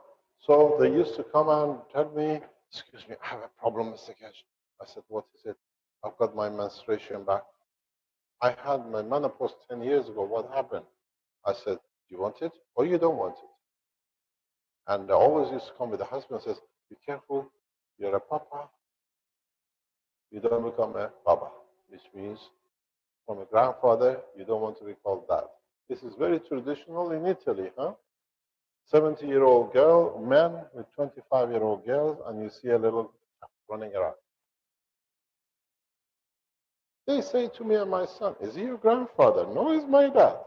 S2: So they used to come and tell me, excuse me, I have a problem, Mr. Keshe. I said, what is it? I've got my menstruation back. I had my menopause 10 years ago. What happened? I said, do you want it or you don't want it? And they always used to come with the husband and says, be careful, you're a papa. You don't become a baba, which means from a grandfather, you don't want to be called dad. This is very traditional in Italy, huh? 70-year-old girl, men with 25-year-old girls, and you see a little running around. They say to me and my son, is he your grandfather? No, he's my dad.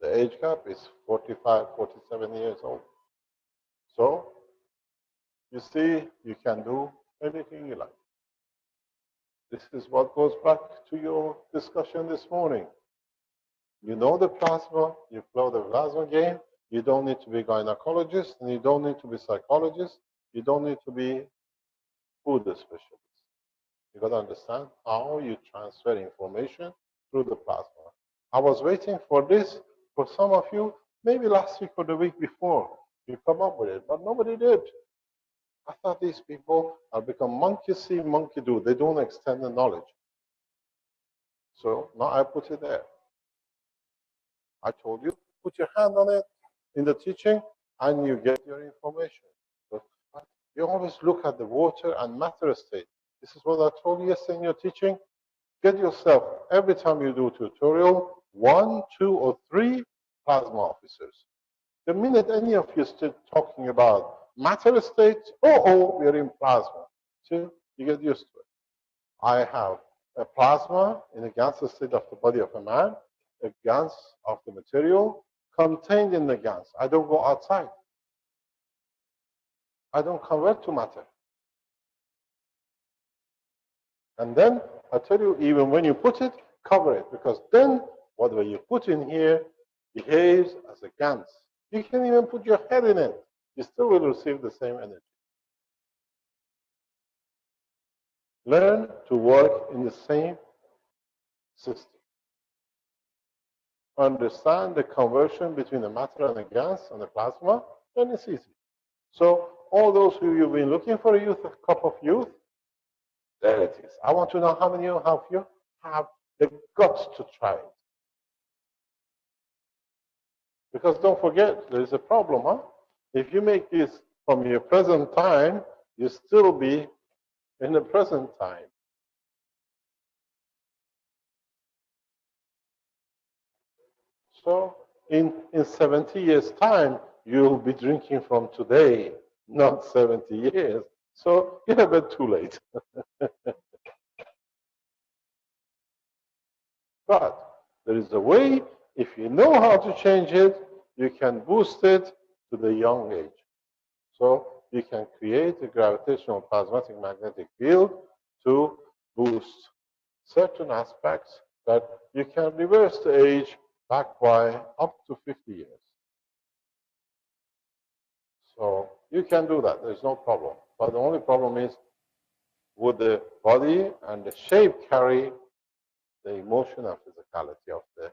S2: The age gap is 45, 47 years old. So, you see, you can do anything you like. This is what goes back to your discussion this morning. You know the plasma, you play the plasma game, You don't need to be a gynecologist, and you don't need to be a psychologist. You don't need to be food specialist. You got to understand how you transfer information through the plasma. I was waiting for this for some of you, maybe last week or the week before. You come up with it, but nobody did. I thought these people are become monkey see, monkey do. They don't extend the knowledge. So now I put it there. I told you, put your hand on it in the teaching, and you get your information. But you always look at the water and matter state. This is what I told you yesterday in your teaching. Get yourself, every time you do a tutorial, 1, 2, or 3 plasma officers. The minute any of you start talking about matter states, we're in plasma. See, you get used to it. I have a plasma in a gaseous state of the body of a man, a gas of the material contained in the gas. I don't go outside. I don't convert to matter. And then I tell you, even when you put it, cover it, because then whatever you put in here behaves as a gas. You can even put your head in it. You still will receive the same energy. Learn to work in the same system. Understand the conversion between the matter and the gas and the plasma, then it's easy. So all those who you've been looking for a youth, a cup of youth, there it is. I want to know how many of you have the guts to try it. Because don't forget, there is a problem, huh? If you make this from your present time, you still be in the present time. So in 70 years' time, you'll be drinking from today, not 70 years. So you're a bit too late. But there is a way, if you know how to change it, you can boost it to the young age. So you can create a gravitational plasmatic magnetic field to boost certain aspects that you can reverse the age back by up to 50 years. So you can do that. There's no problem. But the only problem is, would the body and the shape carry the emotion and physicality of the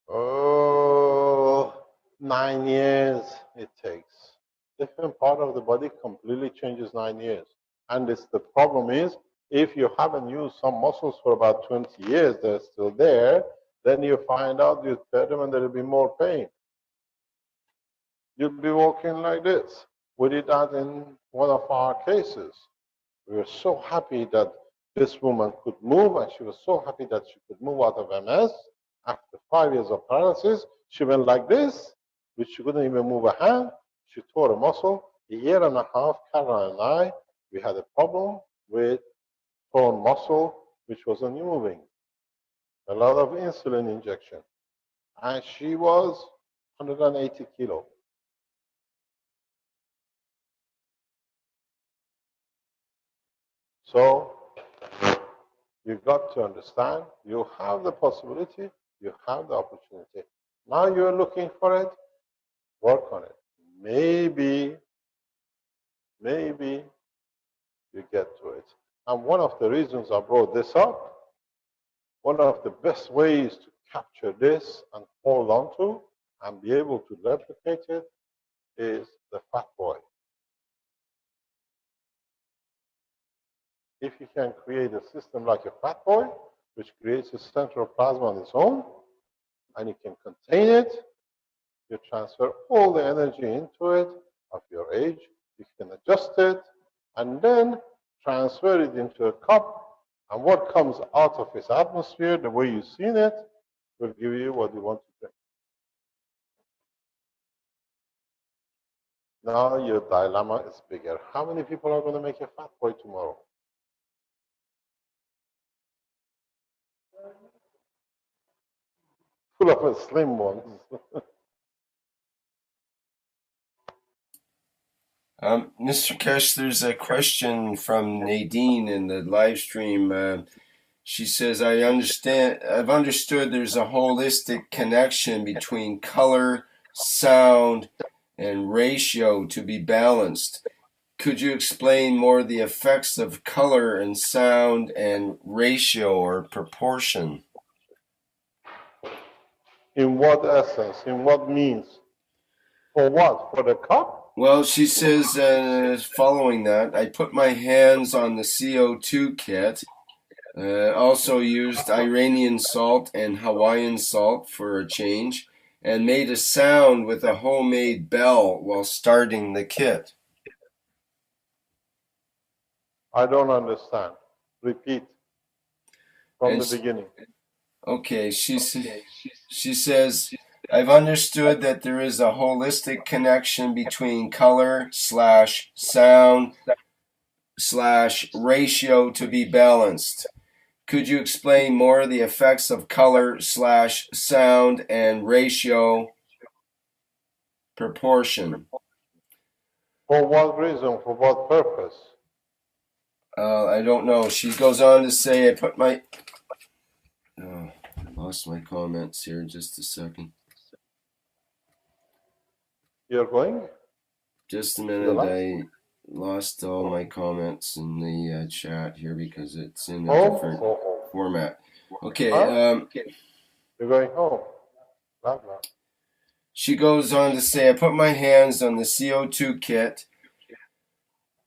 S2: control? 9 years it takes. Different part of the body completely changes 9 years. And the problem is, if you haven't used some muscles for about 20 years, they're still there, then you find out you tear them and there will be more pain. You'll be walking like this. We did that in one of our cases. We were so happy that this woman could move, and she was so happy that she could move out of MS. After 5 years of paralysis, she went like this, which she couldn't even move a hand. She tore a muscle. A year and a half, Caroline and I, we had a problem with torn muscle, which wasn't moving. A lot of insulin injection. And she was 180 kilo. So you've got to understand, you have the possibility, you have the opportunity. Now you're looking for it, work on it. Maybe you get to it. And one of the reasons I brought this up, one of the best ways to capture this and hold on to and be able to replicate it is the fat boy. If you can create a system like a fat boy, which creates a central plasma on its own, and you can contain it, you transfer all the energy into it of your age, you can adjust it, and then transfer it into a cup, and what comes out of its atmosphere, the way you've seen it, will give you what you want to drink. Now your dilemma is bigger. How many people are going to make a fat boy tomorrow? Full of slim ones.
S1: Mr. Keshe, there's a question from Nadine in the live stream. She says, I've understood there's a holistic connection between color, sound, and ratio to be balanced. Could you explain more the effects of color and sound and ratio or proportion?
S2: In what essence? In what means? For what? For the cup?
S1: Well, she says, following that, I put my hands on the CO2 kit. Also used Iranian salt and Hawaiian salt for a change, and made a sound with a homemade bell while starting the kit.
S2: I don't understand. Repeat from the beginning.
S1: Okay, she says, I've understood that there is a holistic connection between color / sound / ratio to be balanced. Could you explain more the effects of color / sound and ratio proportion?
S2: For what reason? For what purpose?
S1: I don't know. She goes on to say, I put my... Oh, I lost my comments here. Just a second.
S2: You're going?
S1: Just a minute. I lost all my comments in the chat here because it's in a different format. Okay.
S2: You're going home. Blah, blah.
S1: She goes on to say, I put my hands on the CO2 kit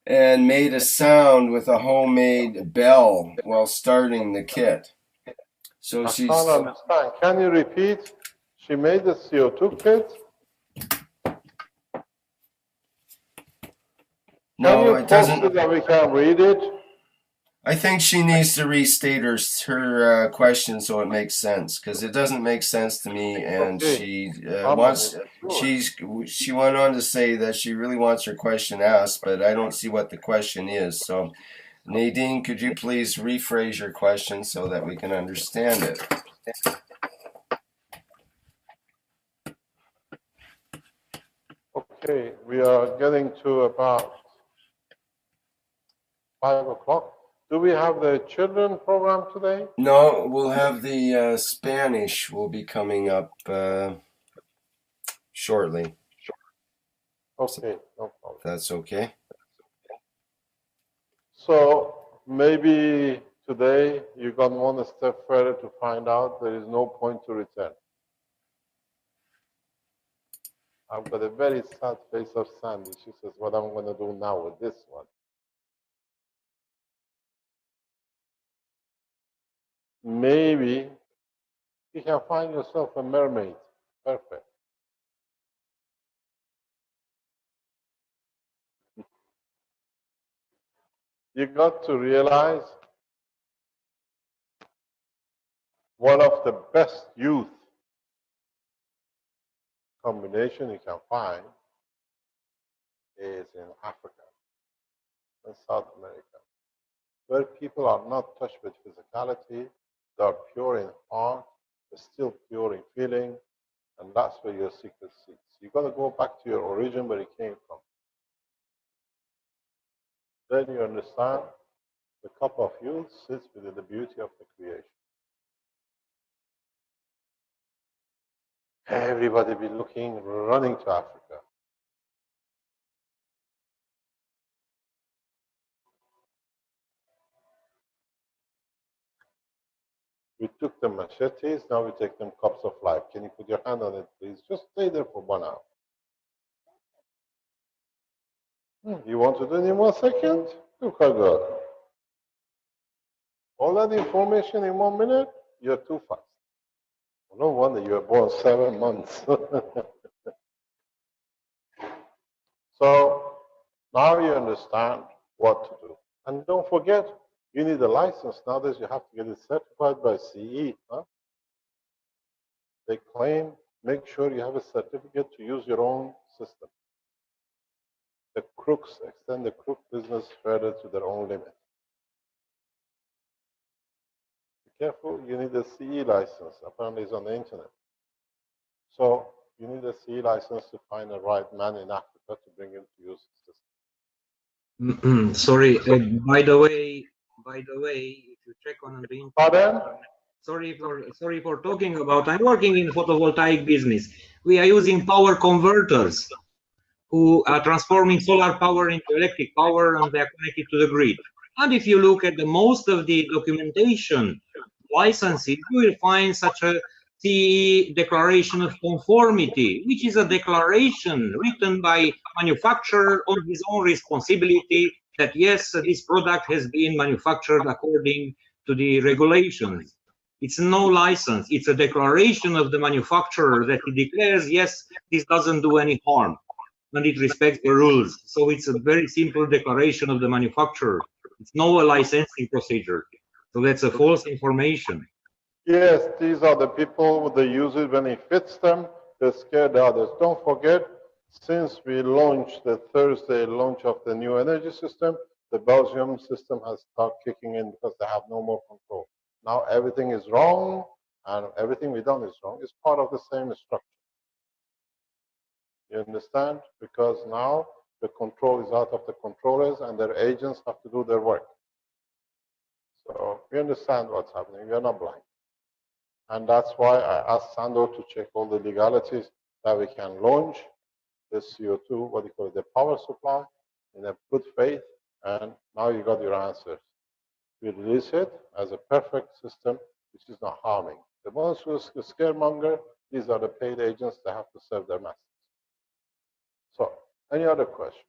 S1: and made a sound with a homemade bell while starting the kit. So
S2: I can't understand. Can you repeat? She made the CO2 kit?
S1: No, it doesn't.
S2: So that we can read it?
S1: I think she needs to restate her question so it makes sense, because it doesn't make sense to me, and she she went on to say that she really wants her question asked, but I don't see what the question is. So Nadine, could you please rephrase your question so that we can understand it?
S2: Okay, we are getting to about 5 o'clock. Do we have the children program today?
S1: No, we'll have the Spanish will be coming up shortly.
S2: Okay, no problem.
S1: That's okay.
S2: So maybe today you're going to want to step further to find out there is no point to return. I've got a very sad face of Sandy. She says, what I'm going to do now with this one. Maybe you can find yourself a mermaid. Perfect. You got to realize one of the best youth combination you can find is in Africa and South America, where people are not touched with physicality, they are pure in heart, they're still pure in feeling, and that's where your secret sits. You got to go back to your origin where it came from. Then you understand the cup of youth sits within the beauty of the creation. Everybody be looking, running to Africa. We took the machetes, now we take them cups of life. Can you put your hand on it, please? Just stay there for 1 hour. You want to do it in 1 second? Look how good. All that information in 1 minute? You're too fast. No wonder you were born 7 months. So now you understand what to do. And don't forget, you need a license. Nowadays you have to get it certified by CE. They claim, make sure you have a certificate to use your own system. The crooks extend the crook business further to their own limit. Be careful, you need a CE license. Apparently it's on the internet. So you need a CE license to find the right man in Africa to bring him to use the system.
S4: Sorry. By the way, you check on the internet.
S2: Pardon?
S4: Sorry for talking about. I'm working in photovoltaic business. We are using power converters who are transforming solar power into electric power, and they are connected to the grid. And if you look at the most of the documentation licenses, you will find such a CE declaration of conformity, which is a declaration written by manufacturer on his own responsibility that yes, this product has been manufactured according to the regulations. It's no license, it's a declaration of the manufacturer that he declares, yes, this doesn't do any harm and it respects the rules. So it's a very simple declaration of the manufacturer. It's no licensing procedure. So that's a false information.
S2: Yes, these are the people, they use it when it fits them, they scare the others. Don't forget, since we launched the Thursday launch of the new energy system, the Belgium system has started kicking in because they have no more control. Now everything is wrong, and everything we've done is wrong. It's part of the same structure. You understand? Because now the control is out of the controllers and their agents have to do their work. So we understand what's happening. We are not blind. And that's why I asked Sandor to check all the legalities that we can launch the CO2, what do you call it, the power supply in a good faith. And now you got your answers. We release it as a perfect system, which is not harming. The ones who are scaremonger, these are the paid agents that have to serve their masters. So, any other question?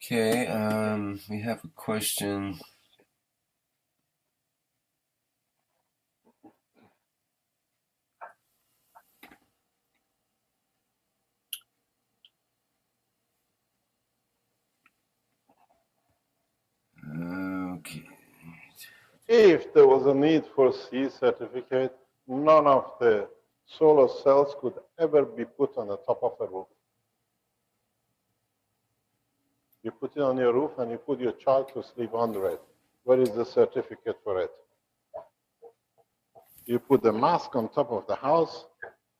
S1: Okay, we have a question. Okay.
S2: If there was a need for CE certificate, none of the solar cells could ever be put on the top of a roof. You put it on your roof and you put your child to sleep under it. Where is the certificate for it? You put the mask on top of the house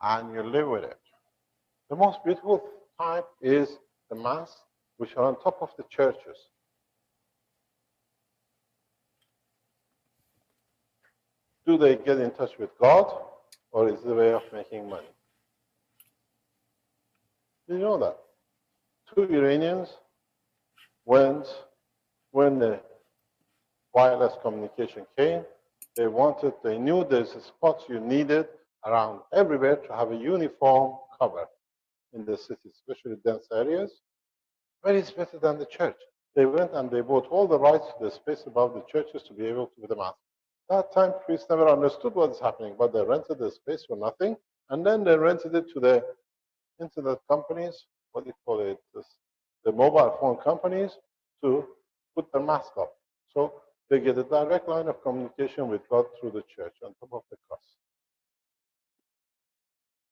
S2: and you live with it. The most beautiful type is the masks which are on top of the churches. Do they get in touch with God, or is it a way of making money? Do you know that? 2 Iranians went, when the wireless communication came, they knew there's a spot you needed around everywhere to have a uniform cover in the city, especially dense areas. Where is better than the church? They went and they bought all the rights to the space above the churches to be able to do the mask. That time, priests never understood what is happening, but they rented the space for nothing, and then they rented it to the internet companies, what do you call it, the mobile phone companies, to put their mask up. So they get a direct line of communication with God through the church on top of the cross.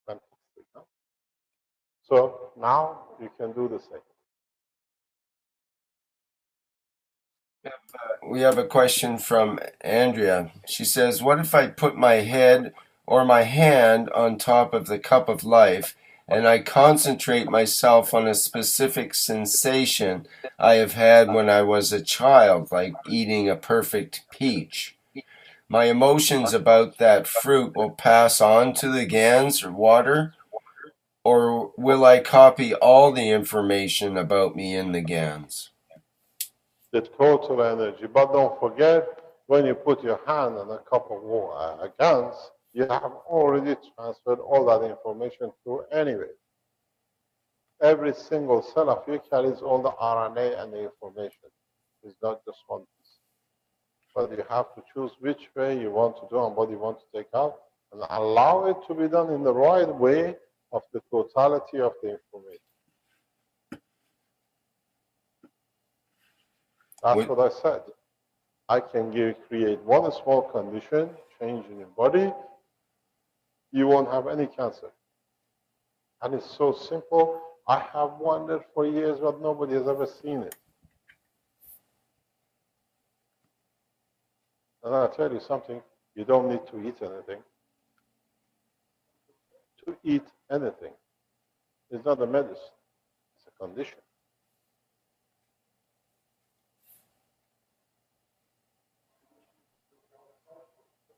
S2: Fantastic, huh? So now you can do the same.
S1: We have a question from Andrea. She says, what if I put my head or my hand on top of the cup of life and I concentrate myself on a specific sensation I have had when I was a child, like eating a perfect peach? My emotions about that fruit will pass on to the gans or water, or will I copy all the information about me in the gans?
S2: The total energy. But don't forget, when you put your hand on a cup of gans, you have already transferred all that information through anyway. Every single cell of you carries all the RNA and the information. It's not just one piece. But you have to choose which way you want to do and what you want to take out, and allow it to be done in the right way of the totality of the information. That's what I said. I can create one small condition, change in your body, you won't have any cancer. And it's so simple. I have wondered for years, but nobody has ever seen it. And I'll tell you something, You don't need to eat anything. To eat anything is not a medicine, it's a condition.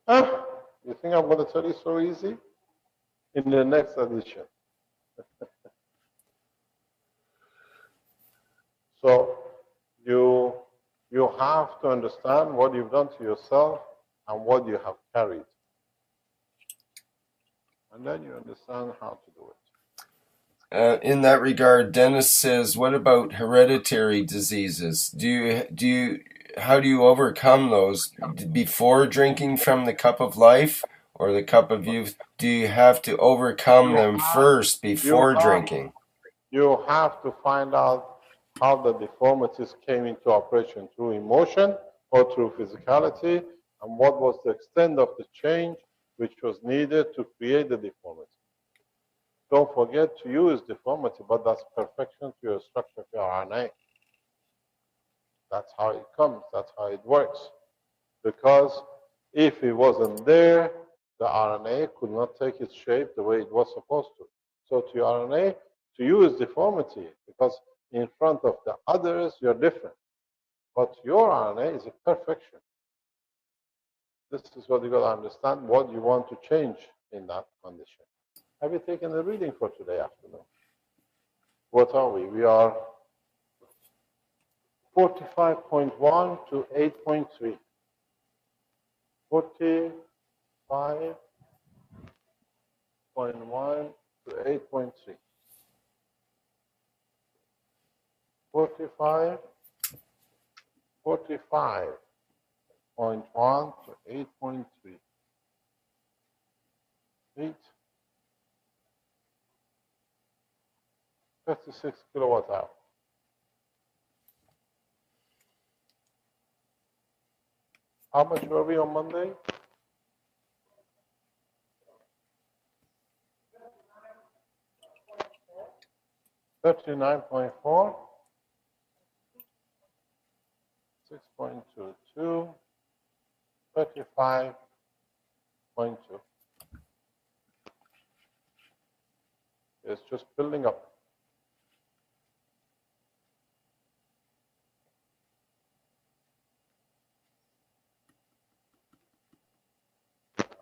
S2: You think I'm going to tell you so easy? In the next edition. So you have to understand what you've done to yourself and what you have carried. And then you understand how to do it.
S1: In that regard, Dennis says, what about hereditary diseases? How do you overcome those? Before drinking from the cup of life or the cup of youth? Do you have to overcome them first before drinking?
S2: You have to find out how the deformities came into operation, through emotion or through physicality, and what was the extent of the change which was needed to create the deformity. Don't forget to use deformity, but that's perfection to your structure of your RNA. That's how it comes, that's how it works. Because if it wasn't there, the RNA could not take its shape the way it was supposed to. So to your RNA, to use deformity, because in front of the others, you're different. But your RNA is a perfection. This is what you got to understand, what you want to change in that condition. Have you taken the reading for today afternoon? What are we? We are 45.1 to 8.3. 45.1 to 8.3. 45.1 to 8.3. 56 kilowatt hour. How much were we on Monday? $39.4, 6.22, 35.2. It's just building up.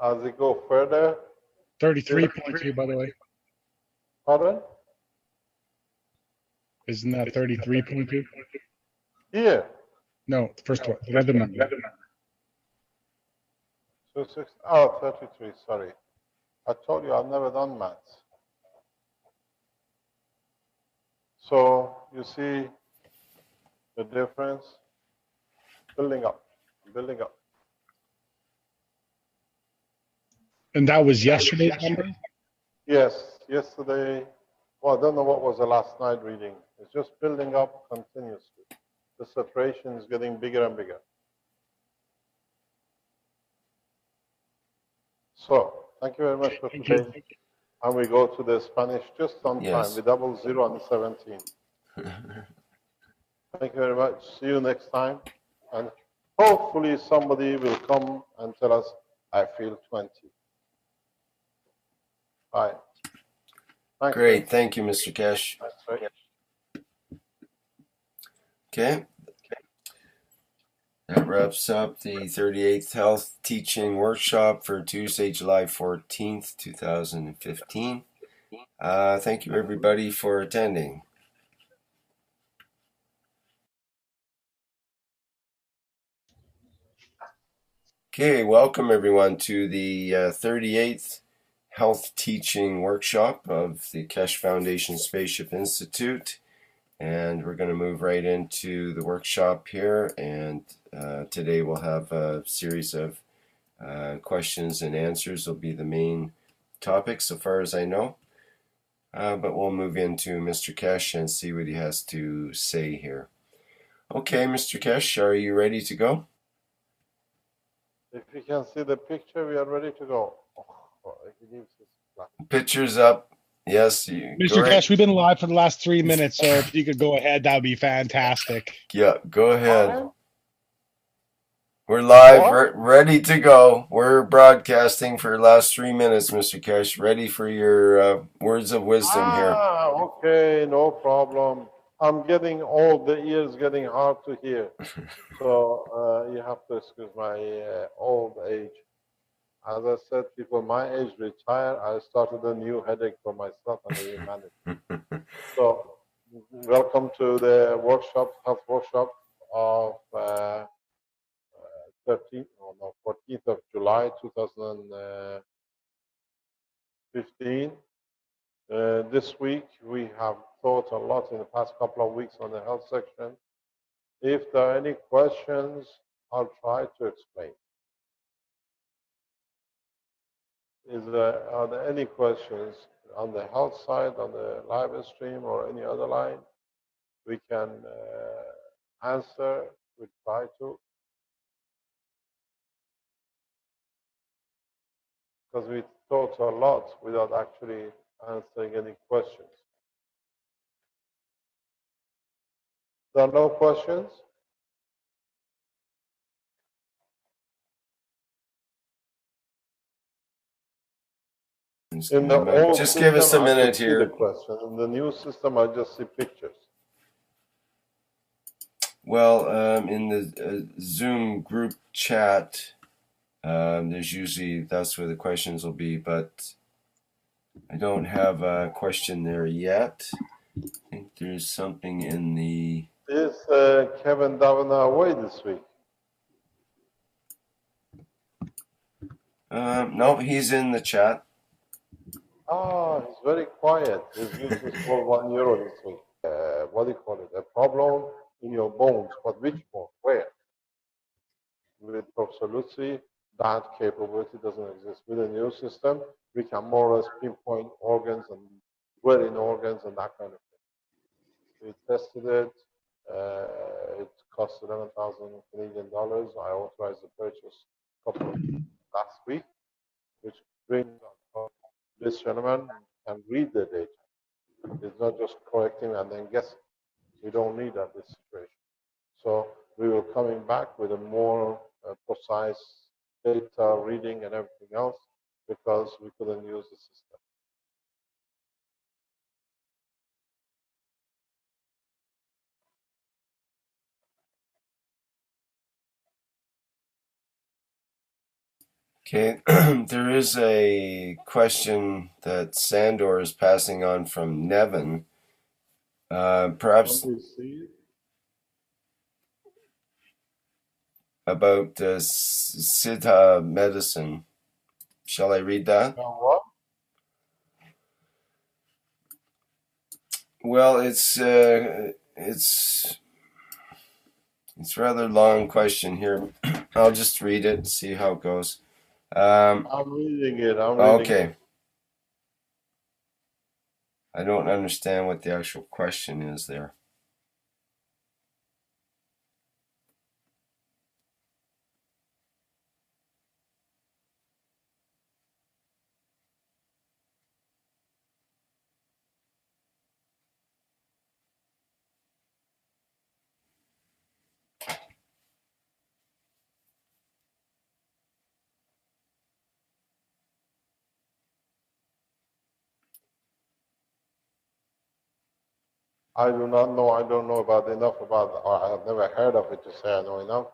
S2: As we go further,
S3: 33.2, by the way.
S2: pardon?
S3: Isn't that 33.2?
S2: Here.
S3: No, the first one. The other number.
S2: So 33, sorry. I told you I've never done maths. So you see the difference, building up, building up.
S3: And that was yesterday's number?
S2: Yes, yesterday, well, I don't know what was the last night reading. It's just building up continuously. The saturation is getting bigger and bigger. So, thank you very much for today. And we go to the Spanish just on time. We double 0 on 17. Thank you very much. See you next time. And hopefully somebody will come and tell us, I feel 20. Bye. Thanks.
S1: Great. Thank you, Mr. Keshe.
S2: Right.
S1: Okay. That wraps up the 38th Health Teaching Workshop for Tuesday, July 14th, 2015. Thank you, everybody, for attending. Okay, welcome, everyone, to the 38th Health Teaching Workshop of the Keshe Foundation Spaceship Institute. And we're going to move right into the workshop here. And today we'll have a series of questions and answers. Will be the main topic, so far as I know. But we'll move into Mr. Keshe and see what he has to say here. Okay, Mr. Keshe, are you ready to go?
S2: If you can see the picture, we are ready to go.
S1: Picture's up. Yes.
S3: Mr. Keshe, we've been live for the last 3 minutes, so if you could go ahead, that would be fantastic.
S1: Yeah, go ahead. We're live,
S2: What?
S1: ready to go. We're broadcasting for the last 3 minutes, Mr. Keshe. Ready for your words of wisdom here.
S2: Ah, okay, no problem. I'm getting old. The ears getting hard to hear. So you have to excuse my old age. As I said, people my age retire. I started a new headache for myself and the humanity. So welcome to the workshop, health workshop of 13th, or no, 14th of July, 2015. This week, we have thought a lot in the past couple of weeks on the health section. If there are any questions, I'll try to explain. Are there any questions on the health side, on the live stream, or any other line? We can answer. We try to, because we thought a lot without actually answering any questions. There are no questions? In the old
S1: Just
S2: system,
S1: give us a
S2: I
S1: minute
S2: could see the
S1: here.
S2: question. In the new system, I just see pictures.
S1: Well, in the Zoom group chat, there's usually, that's where the questions will be, but I don't have a question there yet. I think there's something in the...
S2: Is Kevin Davina away this week?
S1: No, he's in the chat.
S2: Ah, he's very quiet. He's useless for €1 this week. What do you call it? A problem in your bones. But which bone? Where? With Professor Lutzi, that capability doesn't exist. With a new system, we can more or less pinpoint organs and where in organs and that kind of thing. We tested it. It cost 11,000 Canadian dollars. I authorized the purchase a couple of last week, which brings up this gentleman can read the data. It's not just correcting and then guessing. We don't need that this situation. So we will coming back with a more precise data reading and everything else because we couldn't use the system.
S1: Okay, there is a question that Sandor is passing on from Nevin. Perhaps about Siddha medicine. Shall I read that?
S2: What?
S1: Well, it's rather long question here. I'll just read it and see how it goes.
S2: I'm reading it.
S1: Okay. I don't understand what the actual question is there.
S2: I do not know. I don't know about enough about, or I have never heard of it to say I know enough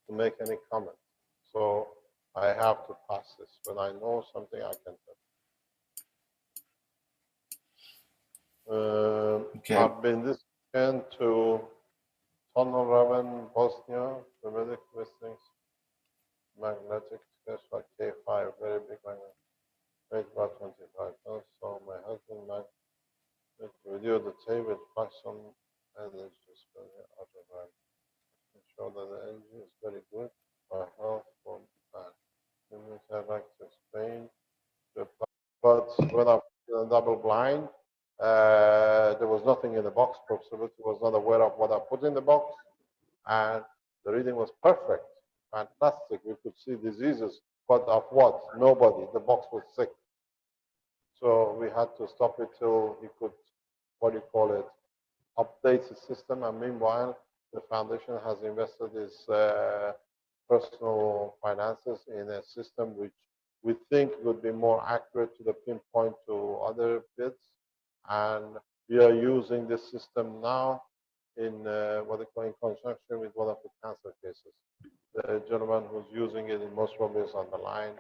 S2: to make any comment. So I have to pass this. When I know something, I can tell.
S1: Okay.
S2: I've been this weekend to Tunnel Raven, Bosnia, the medic listings, magnetic test like K5, very big magnet, weight about 25 tons. So my husband video the tape with Python and it's just very automatic. Show that the energy is very good for health from that. I'd like to explain but when I was double blind, there was nothing in the box. Probability was not aware of what I put in the box, and the reading was perfect, fantastic. We could see diseases, but of what? Nobody. The box was sick, so we had to stop it till he could, what do you call it, update the system. And meanwhile, the foundation has invested his personal finances in a system which we think would be more accurate to the pinpoint to other bits. And we are using this system now in what they call in conjunction with one of the cancer cases. The gentleman who's using it in most probably is on the line,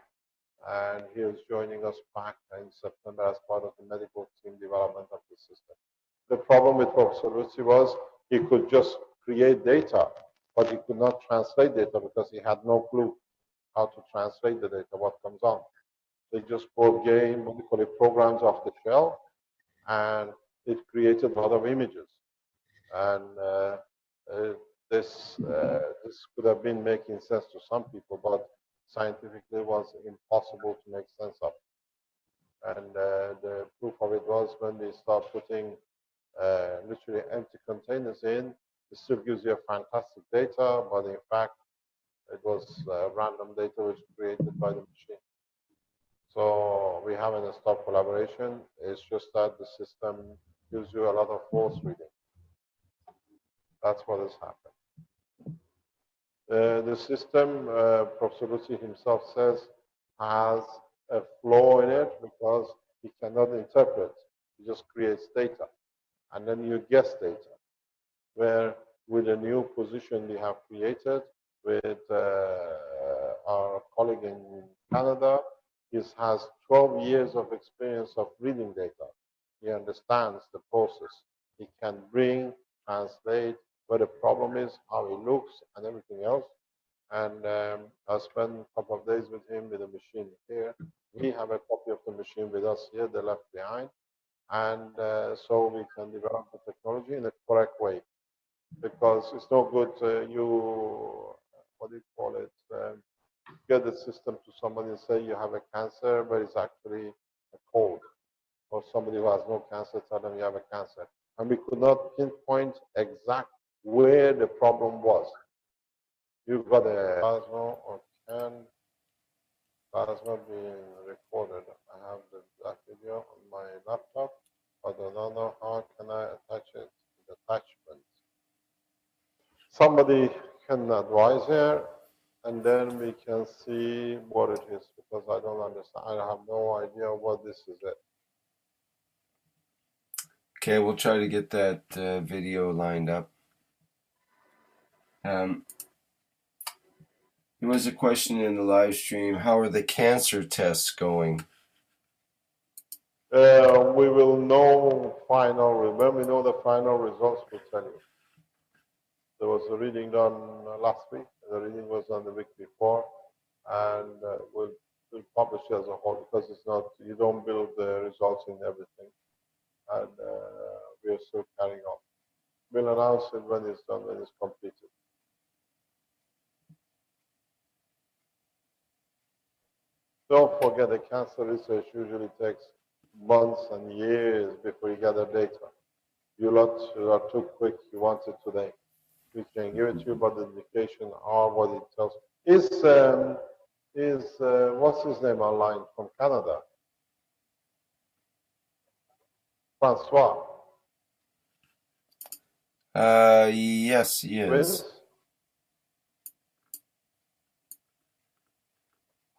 S2: and he is joining us back in September as part of the medical team development of the system. The problem with Professor Lucy was he could just create data, but he could not translate data because he had no clue how to translate the data, what comes on. They just bought game, what we call it, programs off the shelf, and it created a lot of images. And this could have been making sense to some people, but scientifically it was impossible to make sense of. And the proof of it was when we start putting literally empty containers in, it still gives you a fantastic data, but in fact, it was random data which created by the machine. So we haven't stopped collaboration. It's just that the system gives you a lot of false reading. That's what has happened. The system, Professor Lucy himself says, has a flaw in it because he cannot interpret. He just creates data. And then you guess data. Where with a new position we have created with our colleague in Canada, he has 12 years of experience of reading data. He understands the process. He can bring, translate where the problem is, how it looks, and everything else. And I spent a couple of days with him with the machine here. We have a copy of the machine with us here, they left behind. And so we can develop the technology in a correct way. Because it's no good what do you call it, get the system to somebody and say you have a cancer, but it's actually a cold. Or somebody who has no cancer, tell them you have a cancer. And we could not pinpoint exact where the problem was. You've got a plasma or can plasma being recorded. I have that video on my laptop, but I don't know how can I attach it to the attachment. Somebody can advise here, and then we can see what it is, because I don't understand. I have no idea what this is.
S1: Okay, we'll try to get that video lined up. There was a question in the live stream. How are the cancer tests going?
S2: We will know when we know the final results, we'll tell you. There was a reading done last week. The reading was done the week before, and we'll publish it as a whole, because it's not, you don't build the results in everything, and we are still carrying on. We'll announce it when it's done, when it's completed. Don't forget, the cancer research usually takes months and years before you gather data. You lot are too quick. You want it today. We can give it to you, but the indication are what it tells. Is what's his name online from Canada? Francois.
S1: Yes, he is.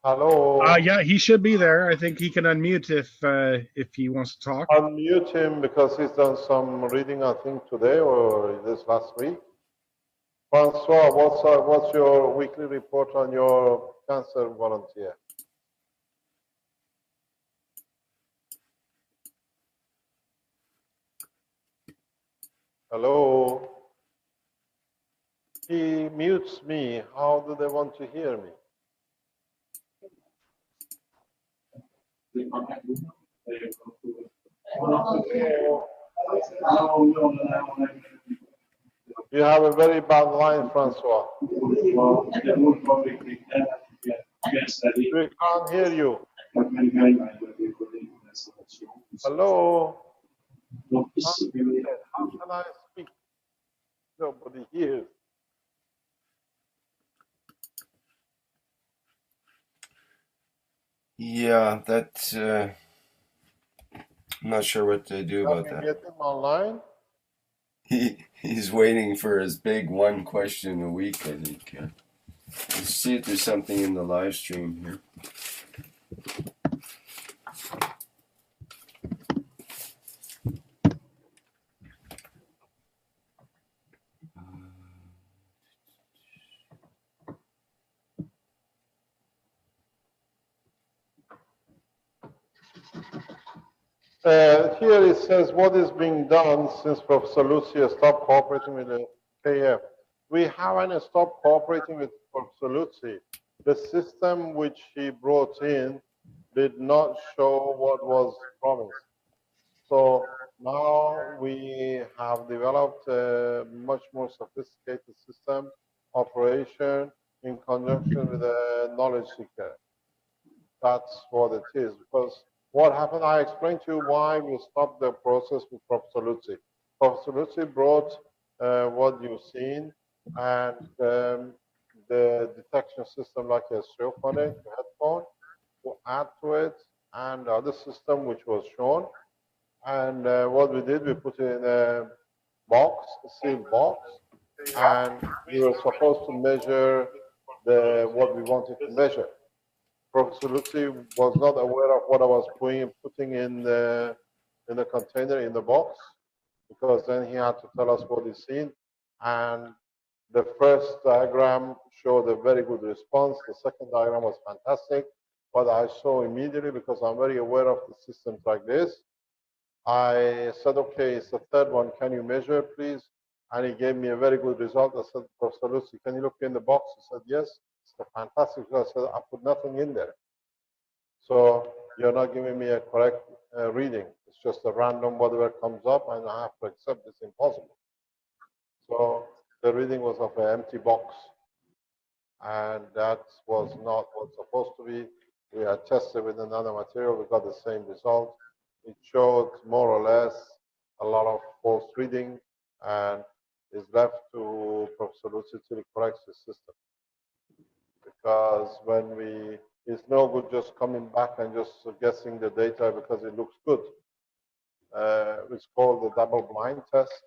S2: Hello.
S3: Yeah, he should be there. I think he can unmute if he wants to talk.
S2: Unmute him because he's done some reading, I think, today or this last week. Francois, what's your weekly report on your cancer volunteer? Hello. He mutes me. How do they want to hear me? You have a very bad line, Francois. We can't hear you. Hello. How can I speak? Nobody hears.
S1: Yeah, that's. I'm not sure what to do about that.
S2: Get him online.
S1: He's waiting for his big one question a week, I think. Let's see if there's something in the live stream here.
S2: Here it says what is being done since Professor Lucia stopped cooperating with the KF. We haven't stopped cooperating with Professor Lucia. The system which he brought in did not show what was promised. So now we have developed a much more sophisticated system operation in conjunction with a knowledge seeker. That's what it is. Because what happened, I explained to you why we stopped the process with Professor Luzzi. Professor Luzzi brought what you've seen and the detection system like a stereophonic headphone to add to it, and the other system which was shown. And what we did, we put it in a box, a sealed box, and we were supposed to measure what we wanted to measure. Professor Luzzi was not aware of what I was putting in the container, in the box, because then he had to tell us what he's seen. And the first diagram showed a very good response. The second diagram was fantastic. But I saw immediately, because I'm very aware of the systems like this, I said, okay, it's the third one. Can you measure, please? And he gave me a very good result. I said, Professor Lucy, can you look in the box? He said, yes. It's a fantastic result. I said, I put nothing in there. So you're not giving me a correct reading. It's just a random whatever comes up, and I have to accept it's impossible. So the reading was of an empty box. And that was not what's supposed to be. We had tested with another material. We got the same result. It showed more or less a lot of false reading, and is left to Professor Lucy to correct the system. Because when it's no good just coming back and just guessing the data because it looks good. It's called the double blind test.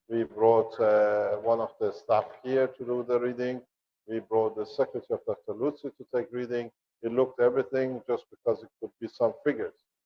S2: We brought one of the staff here to do the reading. We brought the secretary of Dr. Lucy to take reading. He looked everything just because it could be some figures.